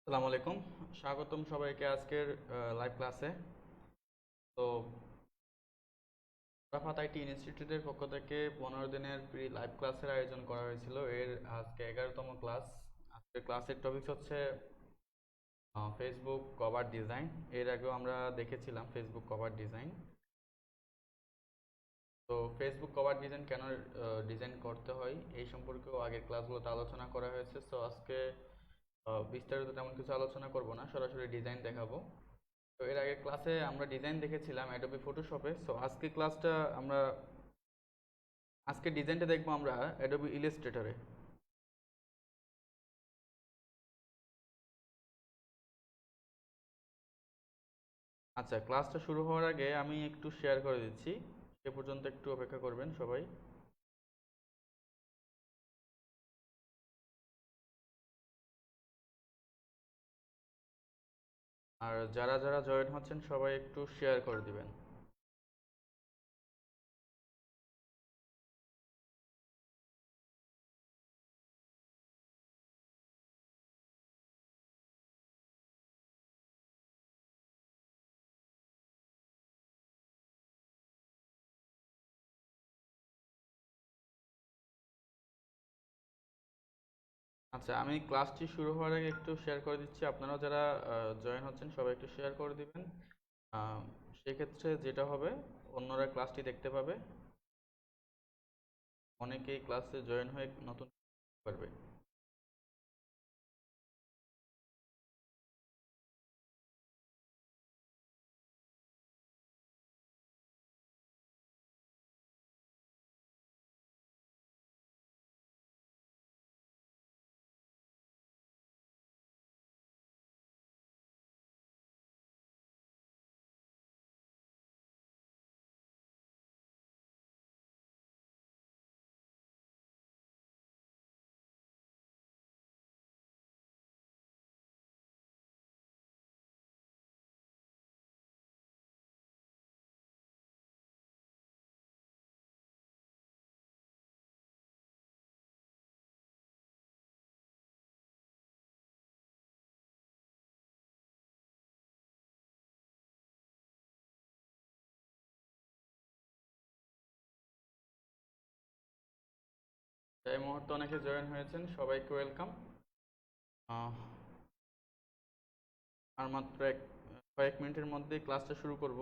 আসসালামু আলাইকুম। স্বাগতম সবাইকে আজকের লাইভ ক্লাসে। তো রাফাত আইটি ইনস্টিটিউটের পক্ষ থেকে 15 দিনের প্রি লাইভ ক্লাসের আয়োজন করা হয়েছিল। এর আজকে 11তম ক্লাস। আজকের ক্লাসের টপিক হচ্ছে ফেসবুক কভার ডিজাইন। এর আগেও আমরা দেখেছিলাম ফেসবুক কভার ডিজাইন। তো ফেসবুক কভার ডিজাইন কেন ডিজাইন করতে হয় এই সম্পর্কেও আগের ক্লাসগুলোতে আলোচনা করা হয়েছে। সো আজকে বিস্তারিত তেমন কিছু আলোচনা করব না, সরাসরি ডিজাইন দেখাবো। তো এর আগের ক্লাসে আমরা ডিজাইন দেখেছিলাম অ্যাডোবি ফটোশপে। সো আজকে ক্লাসটা আমরা আজকে ডিজাইনটা দেখবো আমরা অ্যাডোবি ইলাস্ট্রেটরে। আচ্ছা, ক্লাসটা শুরু হওয়ার আগে আমি একটু শেয়ার করে দিচ্ছি, সে পর্যন্ত একটু অপেক্ষা করবেন সবাই। আর যারা যারা জয়েন হচ্ছেন সবাই একটু শেয়ার করে দিবেন। আচ্ছা, আমি ক্লাসটি শুরু হওয়ার আগে একটু শেয়ার করে দিচ্ছি, আপনারাও যারা জয়েন হচ্ছেন সবাই একটু শেয়ার করে দিবেন। আহ, সেক্ষেত্রে যেটা হবে, অন্যরা ক্লাসটি দেখতে পাবে, অনেকেই ক্লাসে জয়েন হয়ে নতুন পারবে। এই মুহূর্তে অনেকে জয়েন হয়েছেন, সবাইকে ওয়েলকাম। আর মাত্র কয়েক মিনিটের মধ্যেই ক্লাসটা শুরু করব।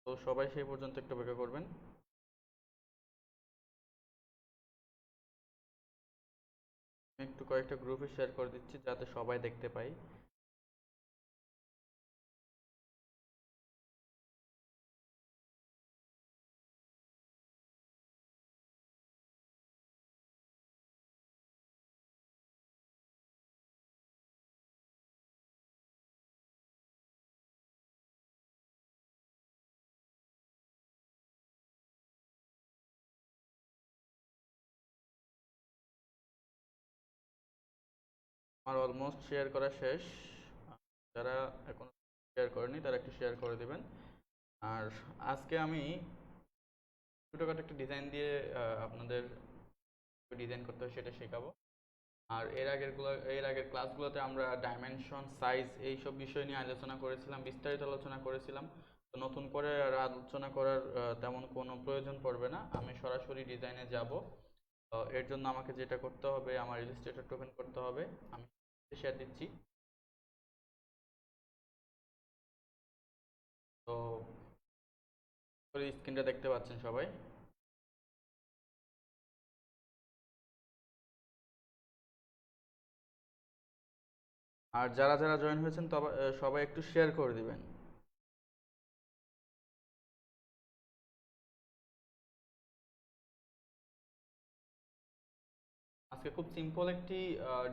তো সবাই সেই পর্যন্ত একটু অপেক্ষা করবেন। আমি একটু কয়েকটা গ্রুপে শেয়ার করে দিচ্ছি যাতে সবাই দেখতে পাই। আমার অলমোস্ট শেয়ার করা শেষ। যারা এখন শেয়ার করেনি তারা একটু শেয়ার করে দিবেন। আর আজকে আমি ছোটোখাটো একটা ডিজাইন দিয়ে আপনাদের ডিজাইন করতে হয় সেটা শেখাবো। আর এর আগের ক্লাসগুলোতে আমরা ডাইমেনশন, সাইজ এইসব বিষয় নিয়ে আলোচনা করেছিলাম, বিস্তারিত আলোচনা করেছিলাম। তো নতুন করে আর আলোচনা করার তেমন কোনো প্রয়োজন পড়বে না, আমি সরাসরি ডিজাইনে যাব। এর জন্য আমাকে যেটা করতে হবে, আমার ইলাস্ট্রেটরটা ওপেন করতে হবে। আমি শেয়ার দিচ্ছি। তো স্ক্রিনটা দেখতে পাচ্ছেন সবাই। আর যারা যারা জয়েন হয়েছেন তবে সবাই একটু শেয়ার করে দিবেন। আজকে খুব সিম্পল একটি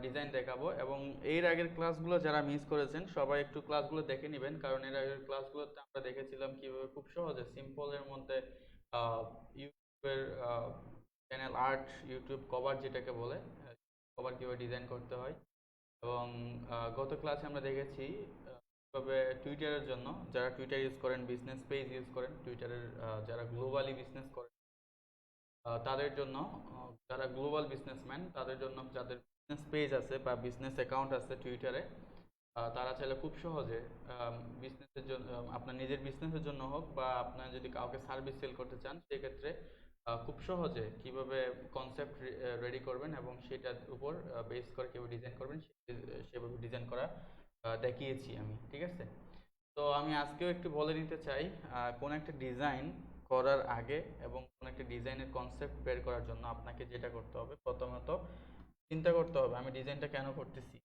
ডিজাইন দেখাবো, এবং এর আগের ক্লাসগুলো যারা মিস করেছেন সবাই একটু ক্লাসগুলো দেখে নেবেন, কারণ এর আগের ক্লাসগুলোতে আমরা দেখেছিলাম কিভাবে খুব সহজে সিম্পলের মধ্যে ইউটিউবের চ্যানেল আর্ট, ইউটিউব কভার যেটাকে বলে, কভার কিভাবে ডিজাইন করতে হয়। এবং গত ক্লাসে আমরা দেখেছি কিভাবে টুইটারের জন্য, যারা টুইটার ইউজ করেন, বিজনেস পেজ ইউজ করেন টুইটারের, যারা গ্লোবালি বিজনেস করেন তাদের জন্য, যারা গ্লোবাল বিজনেসম্যান তাদের জন্য, যাদের বিজনেস পেজ আছে বা বিজনেস অ্যাকাউন্ট আছে টুইটারে, তারা চাইলে খুব সহজে বিজনেসের জন্য, আপনার নিজের বিজনেসের জন্য হোক বা আপনার যদি কাউকে সার্ভিস সেল করতে চান, সেক্ষেত্রে খুব সহজে কিভাবে কনসেপ্ট রেডি করবেন এবং সেটার উপর বেস করে কীভাবে ডিজাইন করবেন সেভাবে ডিজাইন করা দেখিয়েছি আমি, ঠিক আছে। তো আমি আজকেও একটু বলে নিতে চাই, কোন একটা ডিজাইন করার আগে এবং কোন একটা ডিজাইনের কনসেপ্ট বের করার জন্য আপনাকে যেটা করতে হবে, প্রথমত চিন্তা করতে হবে আমি ডিজাইনটা কেন করতেছি।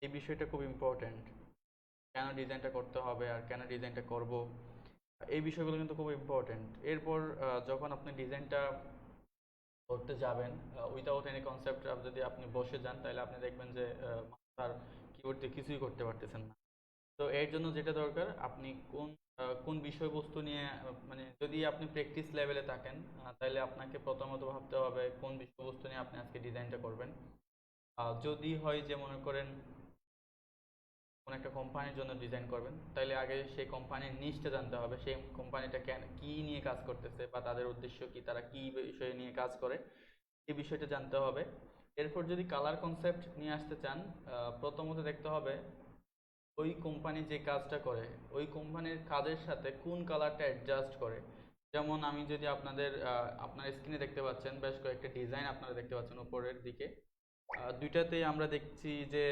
এই বিষয়টা খুব ইম্পর্ট্যান্ট। কেন ডিজাইনটা করতে হবে আর কেন ডিজাইনটা করব, এই বিষয়গুলো কিন্তু খুব ইম্পর্ট্যান্ট। এরপর যখন আপনি ডিজাইনটা করতে যাবেন, উইথাউট এনি কনসেপ্ট যদি আপনি বসে যান, তাহলে আপনি দেখবেন যে মাথার কিবোর্ড দিয়ে কিছুই করতে পারতেছেন না। তো এর জন্য যেটা দরকার, আপনি কোন বিষয়বস্তু নিয়ে, মানে যদি আপনি প্র্যাকটিস লেভেলে থাকেন, তাহলে আপনাকে প্রথমত ভাবতে হবে কোন বিষয়বস্তু নিয়ে আপনি আজকে ডিজাইনটা করবেন। যদি হয় যে মনে করেন কোন একটা কোম্পানির জন্য ডিজাইন করবেন, তাহলে আগে সেই কোম্পানির নিশটা জানতে হবে, সেই কোম্পানিটা কি নিয়ে কাজ করতেছে বা তাদের উদ্দেশ্য কি, তারা কি বিষয় নিয়ে কাজ করে, এই বিষয়টা জানতে হবে। এরপর যদি কালার কনসেপ্ট নিয়ে আসতে চান, প্রথমত দেখতে হবে ওই কোম্পানি যে কাজটা করে ওই কোম্পানির কাজের সাথে কোন কালারটা অ্যাডজাস্ট করে। যেমন আমি যদি আপনার স্ক্রিনে দেখতে পাচ্ছেন বেশ কয়েকটা ডিজাইন আপনারা দেখতে পাচ্ছেন উপরের দিকে, দুইটাতেই আমরা দেখছি যে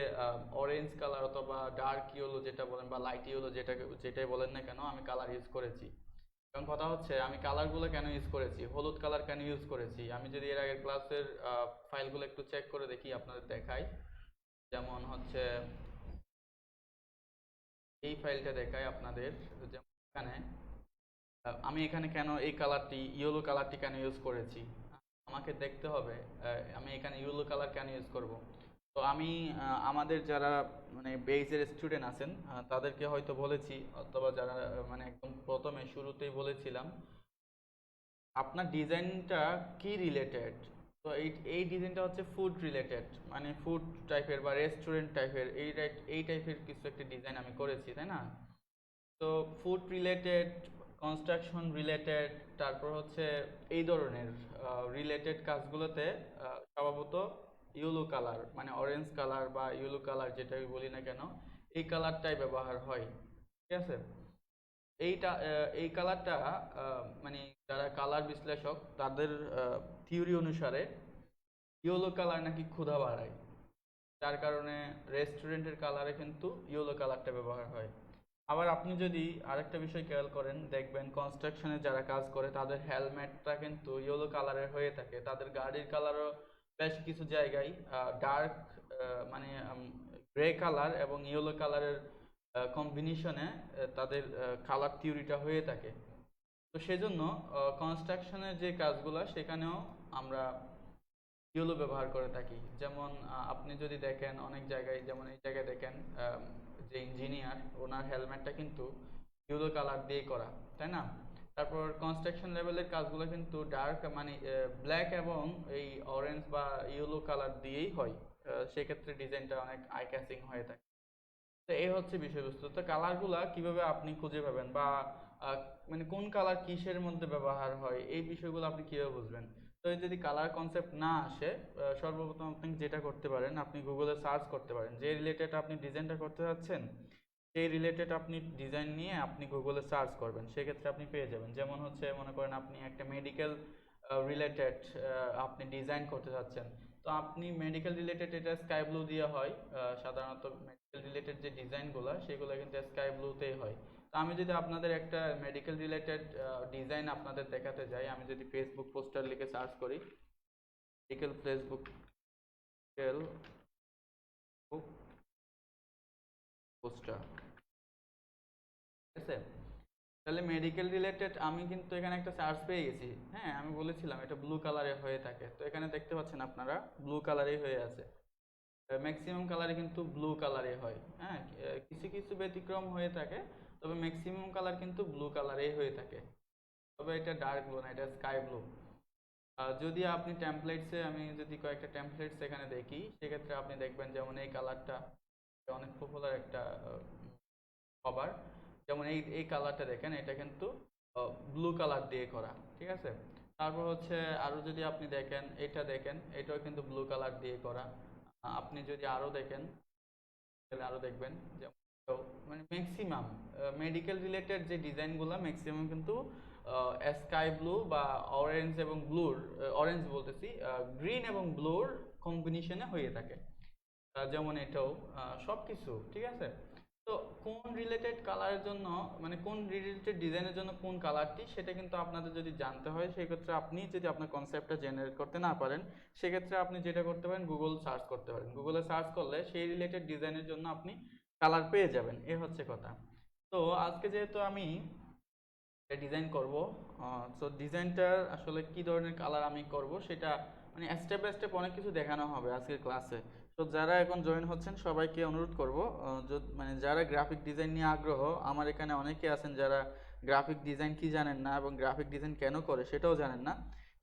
অরেঞ্জ কালার অথবা ডার্ক ইয়েলো যেটা বলেন বা লাইট ইয়েলো যেটাই বলেন না কেন, আমি কালার ইউজ করেছি। এখন কথা হচ্ছে আমি কালারগুলো কেন ইউজ করেছি, হলুদ কালার কেন ইউজ করেছি। আমি যদি এর আগের ক্লাসের ফাইলগুলো একটু চেক করে দেখি, আপনাদের দেখাই। যেমন হচ্ছে এই ফাইলটা দেখায় আপনাদের, যেমন এখানে আমি এখানে কেন এই কালারটি, ইয়েলো কালারটি কেন ইউজ করেছি, আমাকে দেখতে হবে আমি এখানে ইয়েলো কালার কেন ইউজ করব। তো আমি আমাদের যারা মানে বেসের স্টুডেন্ট আছেন, তাদেরকে হয়তো বলেছি, অথবা যারা মানে একদম প্রথমে শুরুতেই বলেছিলাম আপনার ডিজাইনটা কি রিলেটেড। তো এই ডিজাইনটা হচ্ছে ফুড রিলেটেড, মানে ফুড টাইপের বা রেস্টুরেন্ট টাইপের, এই টাইপের কিছু একটা ডিজাইন আমি করেছি, তাই না। তো ফুড রিলেটেড, কনস্ট্রাকশন রিলেটেড, তারপর হচ্ছে এই ধরনের রিলেটেড কাজগুলোতে স্বভাবত ইয়েলো কালার মানে অরেঞ্জ কালার বা ইয়েলো কালার যেটাই বলি না কেন, এই কালারটাই ব্যবহার হয়, ঠিক আছে। এই কালারটা মানে যারা কালার বিশ্লেষক তাদের থিওরি অনুসারে ইয়েলো কালার নাকি ক্ষুধা বাড়ায়, যার কারণে রেস্টুরেন্টের কালারে কিন্তু ইয়েলো কালারটা ব্যবহার হয়। আবার আপনি যদি আরেকটা বিষয় খেয়াল করেন, দেখবেন কনস্ট্রাকশনে যারা কাজ করে তাদের হেলমেটটা কিন্তু ইয়েলো কালারের হয়ে থাকে, তাদের গাড়ির কালারও বেশ কিছু জায়গায় ডার্ক মানে গ্রে কালার এবং ইয়েলো কালারের কম্বিনেশনে তাদের কালার থিওরিটা হয়ে থাকে। তো সেজন্য কনস্ট্রাকশনের যে কাজগুলো সেখানেও আমরা ইয়েলো ব্যবহার করে থাকি। যেমন আপনি যদি দেখেন অনেক জায়গায়, যেমন এই জায়গায় দেখেন যে ইঞ্জিনিয়ার, ওনার হেলমেটটা কিন্তু ইয়েলো কালার দিয়ে করা, তাই না। তারপর কনস্ট্রাকশন লেভেলের কাজগুলো কিন্তু ডার্ক মানে ব্ল্যাক এবং এই অরেঞ্জ বা ইয়েলো কালার দিয়েই হয়। সেক্ষেত্রে ডিজাইনটা অনেক আই ক্যাচিং হয়ে থাকে। তো এই হচ্ছে বিষয়বস্তু। তো কালারগুলা কিভাবে আপনি খুঁজে পাবেন বা আহ, মানে কোন কালার কিসের মধ্যে ব্যবহার হয়, এই বিষয়গুলো আপনি কিভাবে বুঝবেন। তো এই যদি কালার কনসেপ্ট না আসে, সর্বপ্রথম আপনি যেটা করতে পারেন, আপনি গুগলে সার্চ করতে পারেন যে রিলেটেড আপনি ডিজাইনটা করতে যাচ্ছেন, সেই রিলেটেড আপনি ডিজাইন নিয়ে আপনি গুগলে সার্চ করবেন, সেক্ষেত্রে আপনি পেয়ে যাবেন। যেমন হচ্ছে মনে করেন আপনি একটা মেডিকেল রিলেটেড আপনি ডিজাইন করতে চাচ্ছেন, তো আপনি মেডিকেল রিলেটেড এটা স্কাই ব্লু দিয়ে হয়। সাধারণত মেডিকেল রিলেটেড যে ডিজাইনগুলো সেগুলো কিন্তু স্কাই ব্লুতেই হয়। তো আমি যদি আপনাদের একটা মেডিকেল রিলেটেড ডিজাইন আপনাদের দেখাতে যাই, আমি যদি ফেসবুক পোস্টার লিখে সার্চ করি, মেডিকেল ফেসবুক পোস্টার, ঠিক আছে। তাহলে মেডিকেল রিলেটেড আমি কিন্তু এখানে একটা সার্চ পেয়ে গেছি। হ্যাঁ, আমি বলেছিলাম এটা ব্লু কালারে হয়ে থাকে, তো এখানে দেখতে পাচ্ছেন আপনারা ব্লু কালারেই হয়ে আছে। ম্যাক্সিমাম কালারে কিন্তু ব্লু কালারে হয়, হ্যাঁ। কিছু কিছু ব্যতিক্রম হয়ে থাকে, তবে ম্যাক্সিমাম কালার কিন্তু ব্লু কালারেই হয়ে থাকে। তবে এটা ডার্ক ব্লু না, এটা স্কাই ব্লু। যদি আপনি টেমপ্লেটসে, আমি যদি কয়েকটা টেমপ্লেটস এখানে দেখি, সেক্ষেত্রে আপনি দেখবেন যেমন এই কালারটা অনেক পপুলার একটা কভার। যেমন এই কালারটা দেখেন, এটা কিন্তু ব্লু কালার দিয়ে করা, ঠিক আছে। তারপর হচ্ছে আরো যদি আপনি দেখেন, এটা দেখেন, এটাও কিন্তু ব্লু কালার দিয়ে করা। আপনি যদি আরো দেখেন, আরো দেখবেন যেমন তো মানে ম্যাক্সিমাম মেডিকেল রিলেটেড যে ডিজাইনগুলো ম্যাক্সিমাম কিন্তু স্কাই ব্লু বা অরেঞ্জ এবং ব্লুর, অরেঞ্জ বলতেছি, গ্রিন এবং ব্লুর কম্বিনেশনে হয়ে থাকে। যেমন এটাও সবকিছু ঠিক আছে। তো কোন রিলেটেড কালারের জন্য, মানে কোন রিলেটেড ডিজাইনের জন্য কোন কালারটি, সেটা কিন্তু আপনাদের যদি জানতে হয় সেক্ষেত্রে আপনি যদি আপনার কনসেপ্টটা জেনারেট করতে না পারেন, সেক্ষেত্রে আপনি যেটা করতে পারেন গুগল সার্চ করতে পারেন। গুগলে সার্চ করলে সেই রিলেটেড ডিজাইনের জন্য আপনি কালার পেয়ে যাবেন, এ হচ্ছে কথা। তো আজকে যেহেতু আমি ডিজাইন করব, সো ডিজাইনটার আসলে কি ধরনের কালার আমি করব সেটা মানে স্টেপ বাই স্টেপ অনেক কিছু দেখানো হবে আজকের ক্লাসে। তো যারা এখন জয়েন হচ্ছেন সবাইকে অনুরোধ করব, মানে যারা গ্রাফিক ডিজাইন নিয়ে আগ্রহ, আমার এখানে অনেকে আছেন যারা গ্রাফিক ডিজাইন কি জানেন না এবং গ্রাফিক ডিজাইন কেন করে সেটাও জানেন না,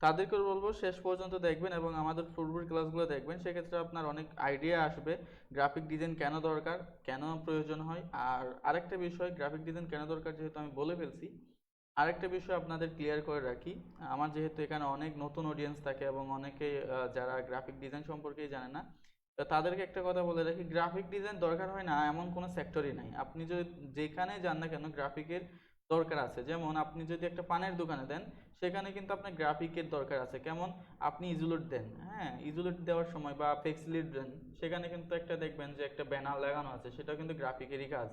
তাদেরকে বলবো শেষ পর্যন্ত দেখবেন এবং আমাদের পূর্বের ক্লাসগুলো দেখবেন। সেক্ষেত্রে আপনার অনেক আইডিয়া আসবে গ্রাফিক ডিজাইন কেন দরকার, কেন প্রয়োজন হয়। আর আরেকটা বিষয়, গ্রাফিক ডিজাইন কেন দরকার যেহেতু আমি বলে ফেলছি, আরেকটা বিষয় আপনাদের ক্লিয়ার করে রাখি। আমার যেহেতু এখানে অনেক নতুন অডিয়েন্স থাকে এবং অনেকে যারা গ্রাফিক ডিজাইন সম্পর্কেই জানে না, তো তাদেরকে একটা কথা বলে রাখি, গ্রাফিক ডিজাইন দরকার হয় না এমন কোনো সেক্টরই নাই। আপনি যদি যেখানে যান না কেন গ্রাফিকের দরকার আছে। যেমন আপনি যদি একটা পানের দোকানে দেন, সেখানে কিন্তু আপনার গ্রাফিকের দরকার আছে। কেমন, আপনি ইজুলেট দেন, হ্যাঁ ইজুলেট দেওয়ার সময় বা ফ্লেক্সিলিট দেন, সেখানে কিন্তু একটা দেখবেন যে একটা ব্যানার লাগানো আছে, সেটাও কিন্তু গ্রাফিকেরই কাজ।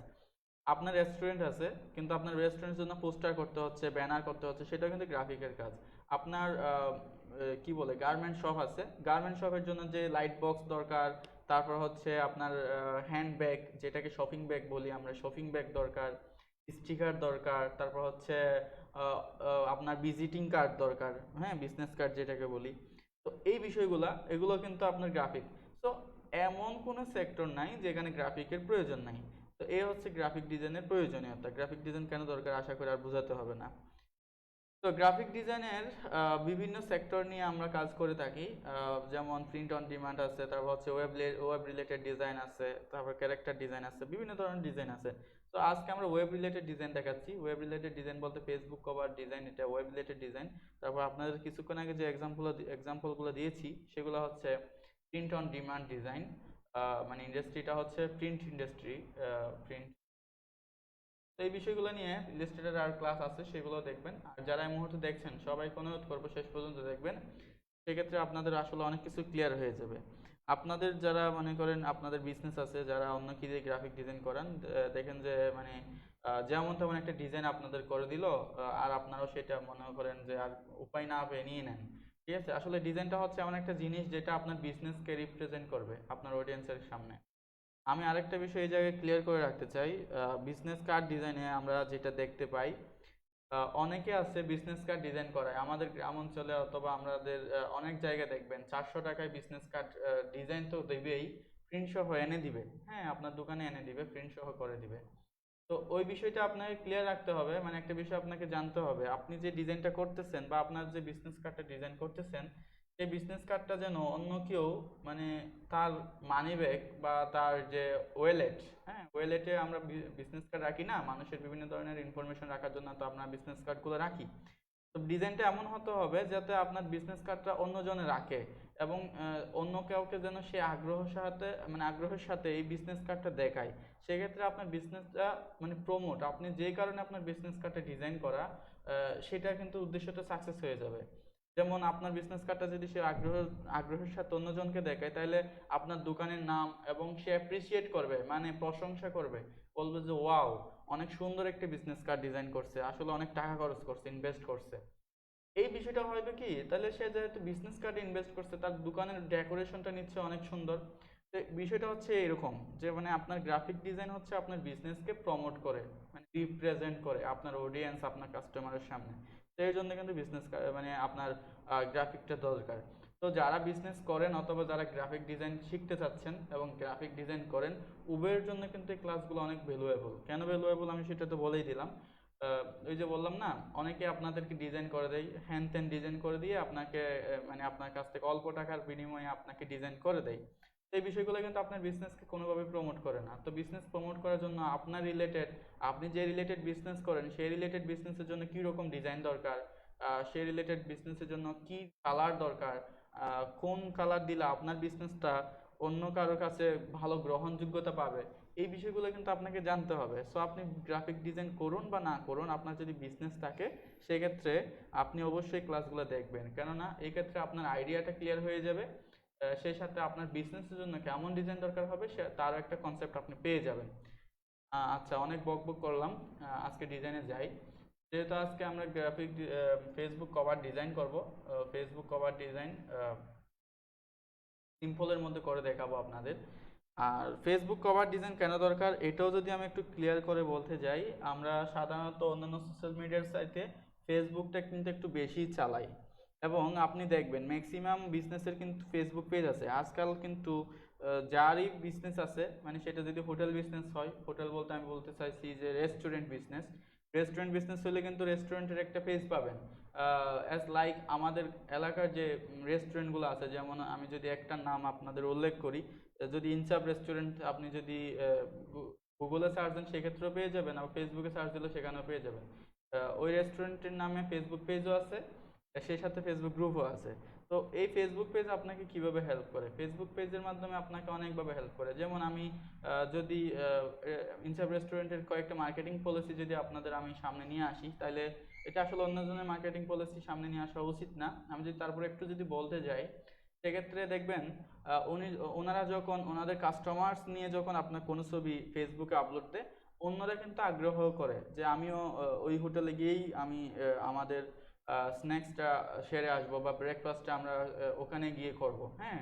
আপনার রেস্টুরেন্ট আছে কিন্তু আপনার রেস্টুরেন্টের জন্য পোস্টার করতে হচ্ছে, ব্যানার করতে হচ্ছে, সেটাও কিন্তু গ্রাফিকের কাজ। আপনার কি বলে গার্মেন্ট শপ আছে, গার্মেন্ট শপের জন্য যে লাইট বক্স দরকার, তারপর হচ্ছে আপনার হ্যান্ড ব্যাগ, যেটাকে শপিং ব্যাগ বলি আমরা, শপিং ব্যাগ দরকার, স্টিকার দরকার, তারপর হচ্ছে আপনার ভিজিটিং কার্ড দরকার, হ্যাঁ বিজনেস কার্ড যেটাকে বলি। তো এই বিষয়গুলা এগুলো কিন্তু আপনার গ্রাফিক। তো এমন কোনো সেক্টর নাই যেখানে গ্রাফিকের প্রয়োজন নাই। তো এই হচ্ছে গ্রাফিক ডিজাইনের প্রয়োজনীয়তা। গ্রাফিক ডিজাইন কেন দরকার আশা করি আর বোঝাতে হবে না। তো গ্রাফিক ডিজাইনের বিভিন্ন সেক্টর নিয়ে আমরা কাজ করে থাকি। যেমন প্রিন্ট অন ডিমান্ড আছে, তারপর হচ্ছে ওয়েব রিলেটেড ডিজাইন আছে, তারপর ক্যারেক্টার ডিজাইন আছে, বিভিন্ন ধরনের ডিজাইন আছে। তো আজকে আমরা ওয়েব রিলেটেড ডিজাইন দেখাচ্ছি। ওয়েব রিলেটেড ডিজাইন বলতে ফেসবুক কভার ডিজাইন, এটা ওয়েব রিলেটেড ডিজাইন। তারপর আপনাদের কিছুক্ষণ আগে যে এক্সাম্পলগুলো দিয়েছি সেগুলো হচ্ছে প্রিন্ট অন ডিমান্ড ডিজাইন, মানে ইন্ডাস্ট্রিটা হচ্ছে প্রিন্ট ইন্ডাস্ট্রি, প্রিন্ট। তো এই বিষয়গুলো নিয়ে ইলাস্ট্রেটর আর ক্লাস আছে, সেগুলো দেখবেন। আর যারা এই মুহূর্তে দেখছেন সবাইকে অনুরোধ করবো শেষ পর্যন্ত দেখবেন, সেক্ষেত্রে আপনাদের আসলে অনেক কিছু ক্লিয়ার হয়ে যাবে। আপনাদের যারা মনে করেন আপনাদের বিজনেস আছে, যারা অন্য কি দিয়ে গ্রাফিক ডিজাইন করেন, দেখেন যে মানে যেমন তেমন একটা ডিজাইন আপনাদের করে দিল, আর আপনারাও সেটা মনে করেন যে আর উপায় না পেয়ে নিয়ে নেন। ঠিক আছে, আসলে ডিজাইনটা হচ্ছে এমন একটা জিনিস যেটা আপনার বিজনেসকে রিপ্রেজেন্ট করবে আপনার অডিয়েন্সের সামনে। আমি আরেকটা বিষয় এই জায়গায় ক্লিয়ার করে রাখতে চাই, বিজনেস কার্ড ডিজাইনে আমরা যেটা দেখতে পাই, অনেকে আছে বিজনেস কার্ড ডিজাইন করায় আমাদের গ্রাম অঞ্চলে অথবা আমাদের অনেক জায়গায় দেখবেন 400 টাকায় বিজনেস কার্ড ডিজাইন তো দেবেই, প্রিন্ট সহ এনে দিবে, হ্যাঁ আপনার দোকানে এনে দিবে, প্রিন্ট সহ করে দিবে। তো ওই বিষয়টা আপনাকে ক্লিয়ার রাখতে হবে, মানে একটা বিষয় আপনাকে জানতে হবে, আপনি যে ডিজাইনটা করতেছেন বা আপনার যে বিজনেস কার্ডটা ডিজাইন করতেছেন, সেই বিজনেস কার্ডটা যেন অন্য কেউ মানে তার মানি ব্যাগ বা তার যে ওয়েলেট, হ্যাঁ ওয়েলেটে আমরা বিজনেস কার্ড রাখি না, মানুষের বিভিন্ন ধরনের ইনফরমেশন রাখার জন্য তো আমরা বিজনেস কার্ডগুলো রাখি। তো ডিজাইনটা এমন হতে হবে যাতে আপনার বিজনেস কার্ডটা অন্যজনে রাখে এবং অন্য কাউকে যেন সে আগ্রহের সাথে এই বিজনেস কার্ডটা দেখায়। সেক্ষেত্রে আপনার বিজনেসটা মানে প্রমোট, আপনি যে কারণে আপনার বিজনেস কার্ডটা ডিজাইন করা, সেটা কিন্তু উদ্দেশ্যটা সাকসেস হয়ে যাবে। যেমন আপনার বিজনেস কার্ডটা যদি সে আগ্রহের সাথে অন্যজনকে দেখায়, তাহলে আপনার দোকানের নাম এবং সে অ্যাপ্রিসিয়েট করবে, মানে প্রশংসা করবে, বলবে যে ওয়াও অনেক সুন্দর একটা বিজনেস কার্ড ডিজাইন করছে, আসলে অনেক টাকা খরচ করছে, ইনভেস্ট করছে। এই বিষয়টা হবে কি, তাহলে সে যেহেতু বিজনেস কার্ডে ইনভেস্ট করছে, তার দোকানের ডেকোরেশনটা নিচ্ছে অনেক সুন্দর। তো বিষয়টা হচ্ছে এরকম যে মানে আপনার গ্রাফিক ডিজাইন হচ্ছে আপনার বিজনেসকে প্রমোট করে, মানে রিপ্রেজেন্ট করে আপনার অডিয়েন্স, আপনার কাস্টমারের সামনে। তো এই জন্য কিন্তু বিজনেস মানে আপনার গ্রাফিকটা দরকার। তো যারা বিজনেস করেন অথবা যারা গ্রাফিক ডিজাইন শিখতে চাচ্ছেন এবং গ্রাফিক ডিজাইন করেন, উভয়ের জন্য কিন্তু এই ক্লাসগুলো অনেক ভ্যালুয়েবল। কেন ভ্যালুয়েবল আমি সেটা তো বলেই দিলাম। ওই যে বললাম না, অনেকে আপনাদেরকে ডিজাইন করে দেয়, হ্যান ত্যান ডিজাইন করে দিয়ে আপনাকে মানে আপনার কাছ থেকে অল্প টাকার বিনিময়ে আপনাকে ডিজাইন করে দেয়। তো এই বিষয়গুলো কিন্তু আপনার বিজনেসকে কোনোভাবে প্রমোট করে না। তো বিজনেস প্রমোট করার জন্য আপনার রিলেটেড, আপনি যে রিলেটেড বিজনেস করেন সেই রিলেটেড বিজনেসের জন্য কী রকম ডিজাইন দরকার, সেই রিলেটেড বিজনেসের জন্য কি কালার দরকার, কোন কালার দিলে আপনার বিজনেসটা অন্য কারোর কাছে ভালো গ্রহণযোগ্যতা পাবে, এই বিষয়গুলো কিন্তু আপনাকে জানতে হবে। সো আপনি গ্রাফিক ডিজাইন করুন বা না করুন, আপনার যদি বিজনেস থাকে সেক্ষেত্রে আপনি অবশ্যই ক্লাসগুলো দেখবেন, কেননা এই ক্ষেত্রে আপনার আইডিয়াটা ক্লিয়ার হয়ে যাবে। সেই সাথে আপনার বিজনেসের জন্য কেমন ডিজাইন দরকার হবে তারও একটা কনসেপ্ট আপনি পেয়ে যাবেন। আচ্ছা, অনেক বকবক করলাম, আজকে ডিজাইনে যাই। যেহেতু আজকে আমরা গ্রাফিক ফেসবুক কভার ডিজাইন করব, ফেসবুক কভার ডিজাইন সিম্পলের মধ্যে করে দেখাবো আপনাদের। আর ফেসবুক কভার ডিজাইন কেন দরকার এটাও যদি আমি একটু ক্লিয়ার করে বলতে যাই, আমরা সাধারণত অন্যান্য সোশ্যাল মিডিয়ার সাইটে ফেসবুকটা কিন্তু একটু বেশি চালাই, এবং আপনি দেখবেন ম্যাক্সিমাম বিজনেসের কিন্তু ফেসবুক পেজ আছে আজকাল। কিন্তু যারই বিজনেস আছে, মানে সেটা যদি হোটেল বিজনেস হয়, হোটেল বলতে আমি বলতে চাইছি যে রেস্টুরেন্ট বিজনেস, রেস্টুরেন্ট বিজনেস হলে কিন্তু রেস্টুরেন্টের একটা পেজ পাবেন। অ্যাজ লাইক আমাদের এলাকার যে রেস্টুরেন্টগুলো আছে, যেমন আমি যদি একটা নাম আপনাদের উল্লেখ করি, যদি ইনসাফ রেস্টুরেন্ট আপনি যদি গুগলে সার্চ দেন সেক্ষেত্রেও পেয়ে যাবেন, আর ফেসবুকে সার্চ দিলেও সেখানেও পেয়ে যাবেন। ওই রেস্টুরেন্টের নামে ফেসবুক পেজও আছে, সেই সাথে ফেসবুক গ্রুপও আছে। তো এই ফেসবুক পেজ আপনাকে কিভাবে হেল্প করে? ফেসবুক পেজের মাধ্যমে আপনাকে অনেকভাবে হেল্প করে। যেমন আমি যদি ইনসাফ রেস্টুরেন্টের কয়েকটা মার্কেটিং পলিসি যদি আপনাদের আমি সামনে নিয়ে আসি, তাহলে এটা আসলে অন্যজনের মার্কেটিং পলিসি সামনে নিয়ে আসা উচিত না। আমি যদি তারপরে একটু যদি বলতে যাই, সেক্ষেত্রে দেখবেন ওনারা যখন ওনাদের কাস্টমার্স নিয়ে যখন আপনার কোনো ছবি ফেসবুকে আপলোড দেয়, অন্যরা কিন্তু আগ্রহ করে যে আমিও ওই হোটেলে গিয়েই আমি আমাদের স্ন্যাক্সটা সেরে আসবো, বা ব্রেকফাস্টটা আমরা ওখানে গিয়ে করব। হ্যাঁ,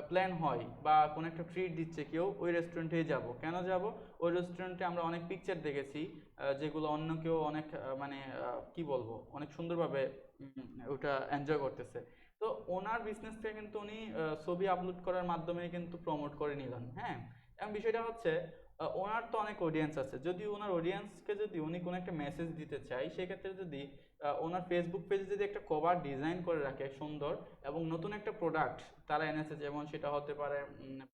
প্ল্যান হয়, বা কোনো একটা ট্রিট দিচ্ছে কেউ, ওই রেস্টুরেন্টেই যাব। কেন যাব? ওই রেস্টুরেন্টে আমরা অনেক পিকচার দেখেছি, যেগুলো অন্য কেউ অনেক মানে কি বলবো, অনেক সুন্দরভাবে ওটা এনজয় করতেছে। তো ওনার বিজনেসটা কিন্তু উনি ছবি আপলোড করার মাধ্যমে কিন্তু প্রমোট করে নিলেন। হ্যাঁ, এবং বিষয়টা হচ্ছে ওনার তো অনেক অডিয়েন্স আছে, যদি ওনার অডিয়েন্সকে যদি উনি কোনো একটা মেসেজ দিতে চাই, সেক্ষেত্রে যদি ওনার ফেসবুক পেজে যদি একটা কভার ডিজাইন করে রাখে সুন্দর, এবং নতুন একটা প্রোডাক্ট তারা এনেছে, যেমন সেটা হতে পারে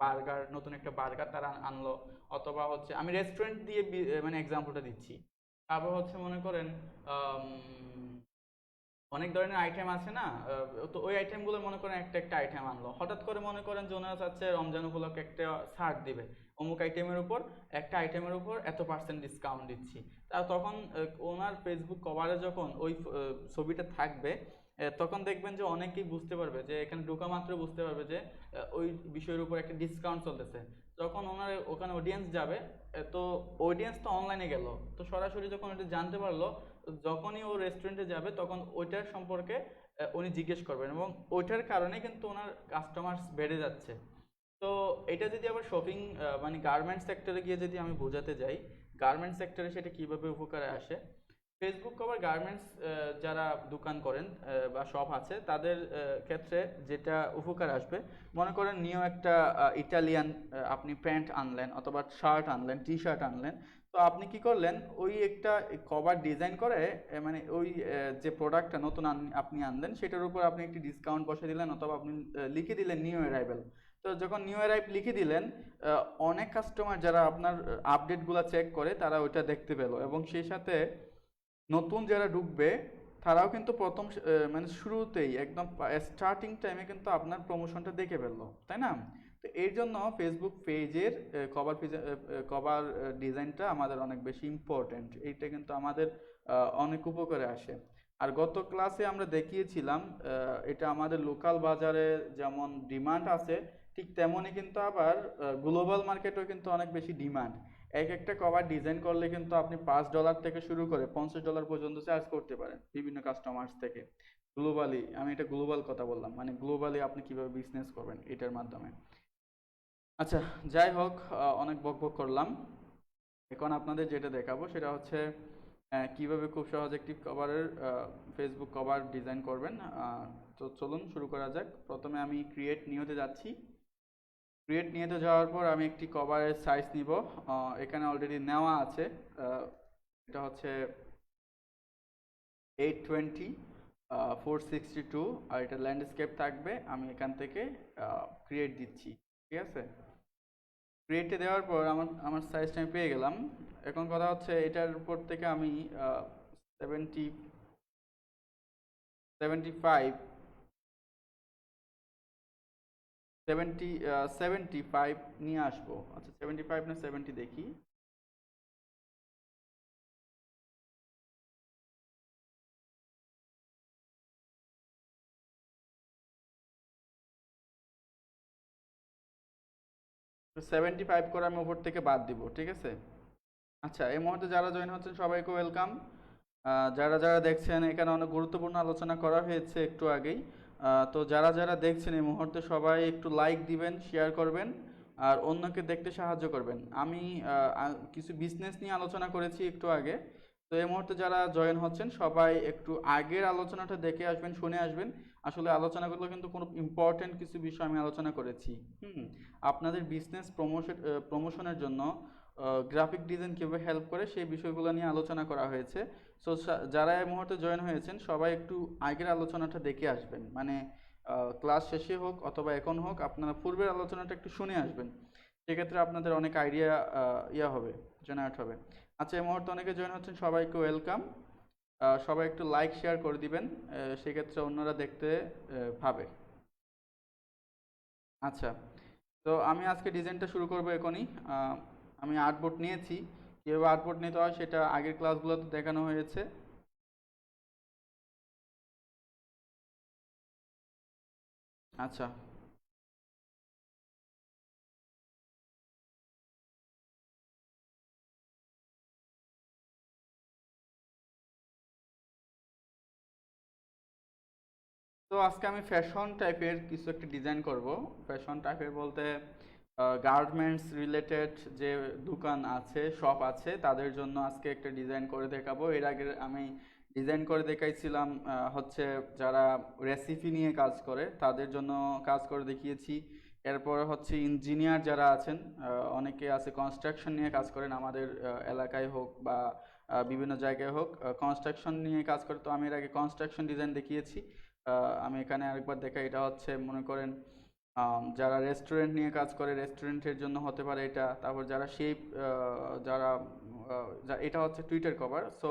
বার্গার, নতুন একটা বার্গার তারা আনলো, অথবা হচ্ছে আমি রেস্টুরেন্ট দিয়ে মানে এক্সাম্পলটা দিচ্ছি। তারপর হচ্ছে মনে করেন অনেক ধরনের আইটেম আছে না, তো ওই আইটেমগুলো মনে করেন একটা একটা আইটেম আনলো, হঠাৎ করে মনে করেন যে ওনারা চাচ্ছে রমজান উপলক্ষে একটা ছাড় দিবে, অমুক আইটেমের উপর, একটা আইটেমের উপর এত% ডিসকাউন্ট দিচ্ছি। তখন ওনার ফেসবুক কভারে যখন ওই ছবিটা থাকবে, তখন দেখবেন যে অনেকেই বুঝতে পারবে, যে এখানে ঢোকা মাত্র বুঝতে পারবে যে ওই বিষয়ের উপর একটা ডিসকাউন্ট চলতেছে। যখন ওনার ওখানে অডিয়েন্স যাবে, তো অডিয়েন্স তো অনলাইনে গেল, তো সরাসরি যখন এটা জানতে পারলো, যখনই ও রেস্টুরেন্টে যাবে তখন ওইটার সম্পর্কে উনি জিজ্ঞেস করবেন, এবং ওইটার কারণে কিন্তু ওনার কাস্টমার্স বেড়ে যাচ্ছে। তো এটা যদি আবার শপিং মানে গার্মেন্টস সেক্টরে গিয়ে যদি আমি বোঝাতে যাই, গার্মেন্টস সেক্টরে সেটা কিভাবে উপকারে আসে, ফেসবুক কভার গার্মেন্টস যারা দোকান করেন বা শপ আছে, তাদের ক্ষেত্রে যেটা উপকার আসবে, মনে করেন নিউ একটা ইটালিয়ান আপনি প্যান্ট আনলেন, অথবা শার্ট আনলেন, টি শার্ট আনলেন। তো আপনি কি করলেন, ওই একটা কভার ডিজাইন করে মানে ওই যে প্রোডাক্টটা নতুন আপনি আনলেন, সেটার উপর আপনি একটি ডিসকাউন্ট বসে দিলেন, অথবা আপনি লিখে দিলেন নিউ অ্যারাইভেল। তো যখন নিউ অ্যারাইভ লিখে দিলেন, অনেক কাস্টমার যারা আপনার আপডেটগুলো চেক করে তারা ওইটা দেখতে পেলো, এবং সেই সাথে নতুন যারা ঢুকবে তারাও কিন্তু প্রথম মানে শুরুতেই একদম স্টার্টিং টাইমে কিন্তু আপনার প্রমোশনটা দেখে ফেললো, তাই না? তো এর জন্য ফেসবুক পেজের কভার পেজ, কভার ডিজাইনটা আমাদের অনেক বেশি ইম্পর্ট্যান্ট। এইটা কিন্তু আমাদের অনেক উপকারে আসে। আর গত ক্লাসে আমরা দেখিয়েছিলাম এটা আমাদের লোকাল বাজারে যেমন ডিমান্ড আছে, ঠিক তেমনই কিন্তু আবার গ্লোবাল মার্কেটেও কিন্তু অনেক বেশি ডিমান্ড। এক একটা কভার ডিজাইন করলে কিন্তু আপনি $5 থেকে শুরু করে $50 পর্যন্ত চার্জ করতে পারেন বিভিন্ন কাস্টমার্স থেকে। গ্লোবালি, আমি এটা গ্লোবাল কথা বললাম, মানে গ্লোবালি আপনি কিভাবে বিজনেস করবেন এটার মাধ্যমে। আচ্ছা, যাই হোক, অনেক বকবক করলাম। এখন আপনাদের যেটা দেখাবো সেটা হচ্ছে কিভাবে খুব সহজ একটি কভারের ফেসবুক কভার ডিজাইন করবেন। তো চলুন শুরু করা যাক। প্রথমে আমি ক্রিয়েট নিউতে যাচ্ছি। ক্রিয়েট নিউতে যাওয়ার পর আমি একটি কভারের সাইজ নিব, এখানে অলরেডি নেওয়া আছে। এটা হচ্ছে 820 462, আর এটা ল্যান্ডস্কেপ থাকবে। আমি এখান থেকে ক্রিয়েট দিচ্ছি, ঠিক আছে? ক্রিয়েটে দেওয়ার পর আমার আমার সাইজটা আমি পেয়ে গেলাম। এখন কথা হচ্ছে এটার উপর থেকে আমি 75 75 নিয়ে আসবো। আচ্ছা 75 না 70 দেখি। তো 75 করে আমি উপর থেকে বাদ দিব, ঠিক আছে। আচ্ছা এই মুহূর্তে যারা জয়েন হচ্ছেন সবাইকে ওয়েলকাম। যারা যারা দেখছেন এখানে অনেক গুরুত্বপূর্ণ আলোচনা করা হয়েছে একটু আগেই। তো যারা যারা দেখছেন এই মুহূর্তে সবাই একটু লাইক দিবেন, শেয়ার করবেন আর অন্যকে দেখতে সাহায্য করবেন। আমি কিছু বিজনেস নিয়ে আলোচনা করেছি একটু আগে। তো এই মুহূর্তে যারা জয়েন হচ্ছেন সবাই একটু আগের আলোচনাটা দেখে আসবেন, শুনে আসবেন। আসলে আলোচনাগুলো কিন্তু কোনো ইম্পর্টেন্ট কিছু বিষয় আমি আলোচনা করেছি। আপনাদের বিজনেস প্রমোশনের জন্য গ্রাফিক ডিজাইন কীভাবে হেল্প করে সেই বিষয়গুলো নিয়ে আলোচনা করা হয়েছে। সো যারা এই মুহূর্তে জয়েন হয়েছেন সবাই একটু আগের আলোচনাটা দেখে আসবেন, মানে ক্লাস শেষে হোক অথবা এখন হোক আপনারা পূর্বের আলোচনাটা একটু শুনে আসবেন। সেক্ষেত্রে আপনাদের অনেক আইডিয়া হবে, জেনারেট হবে। আচ্ছা এই মুহূর্তে অনেকে জয়েন হচ্ছেন, সবাইকে ওয়েলকাম। সবাই একটু লাইক শেয়ার করে দিবেন, সেক্ষেত্রে অন্যরা দেখতে পাবে। আচ্ছা তো আমি আজকে ডিজাইনটা শুরু করবো এখনই। আমি আর্টবোর্ড নিয়েছি, কীভাবে আর্টবোর্ড নিতে হয় সেটা আগের ক্লাসগুলোতে দেখানো হয়েছে। আচ্ছা তো আজকে আমি ফ্যাশন টাইপের কিছু একটা ডিজাইন করব। ফ্যাশন টাইপের বলতে গার্মেন্টস রিলেটেড যে দোকান আছে, শপ আছে, তাদের জন্য আজকে একটা ডিজাইন করে দেখাবো। এর আগে আমি ডিজাইন করে দেখাইছিলাম হচ্ছে যারা রেসিপি নিয়ে কাজ করে তাদের জন্য কাজ করে দেখিয়েছি। এরপর হচ্ছে ইঞ্জিনিয়ার যারা আছেন, অনেকে আছে কনস্ট্রাকশন নিয়ে কাজ করেন, আমাদের এলাকায় হোক বা বিভিন্ন জায়গায় হোক কনস্ট্রাকশন নিয়ে কাজ করে। তো আমি এর আগে কনস্ট্রাকশন ডিজাইন দেখিয়েছি। আমি এখানে আরেকবার দেখাই, এটা হচ্ছে মনে করেন যারা রেস্টুরেন্ট নিয়ে কাজ করে রেস্টুরেন্টের জন্য হতে পারে এটা। তারপর যারা শেপ, যারা এটা হচ্ছে টুইটার কভার, সো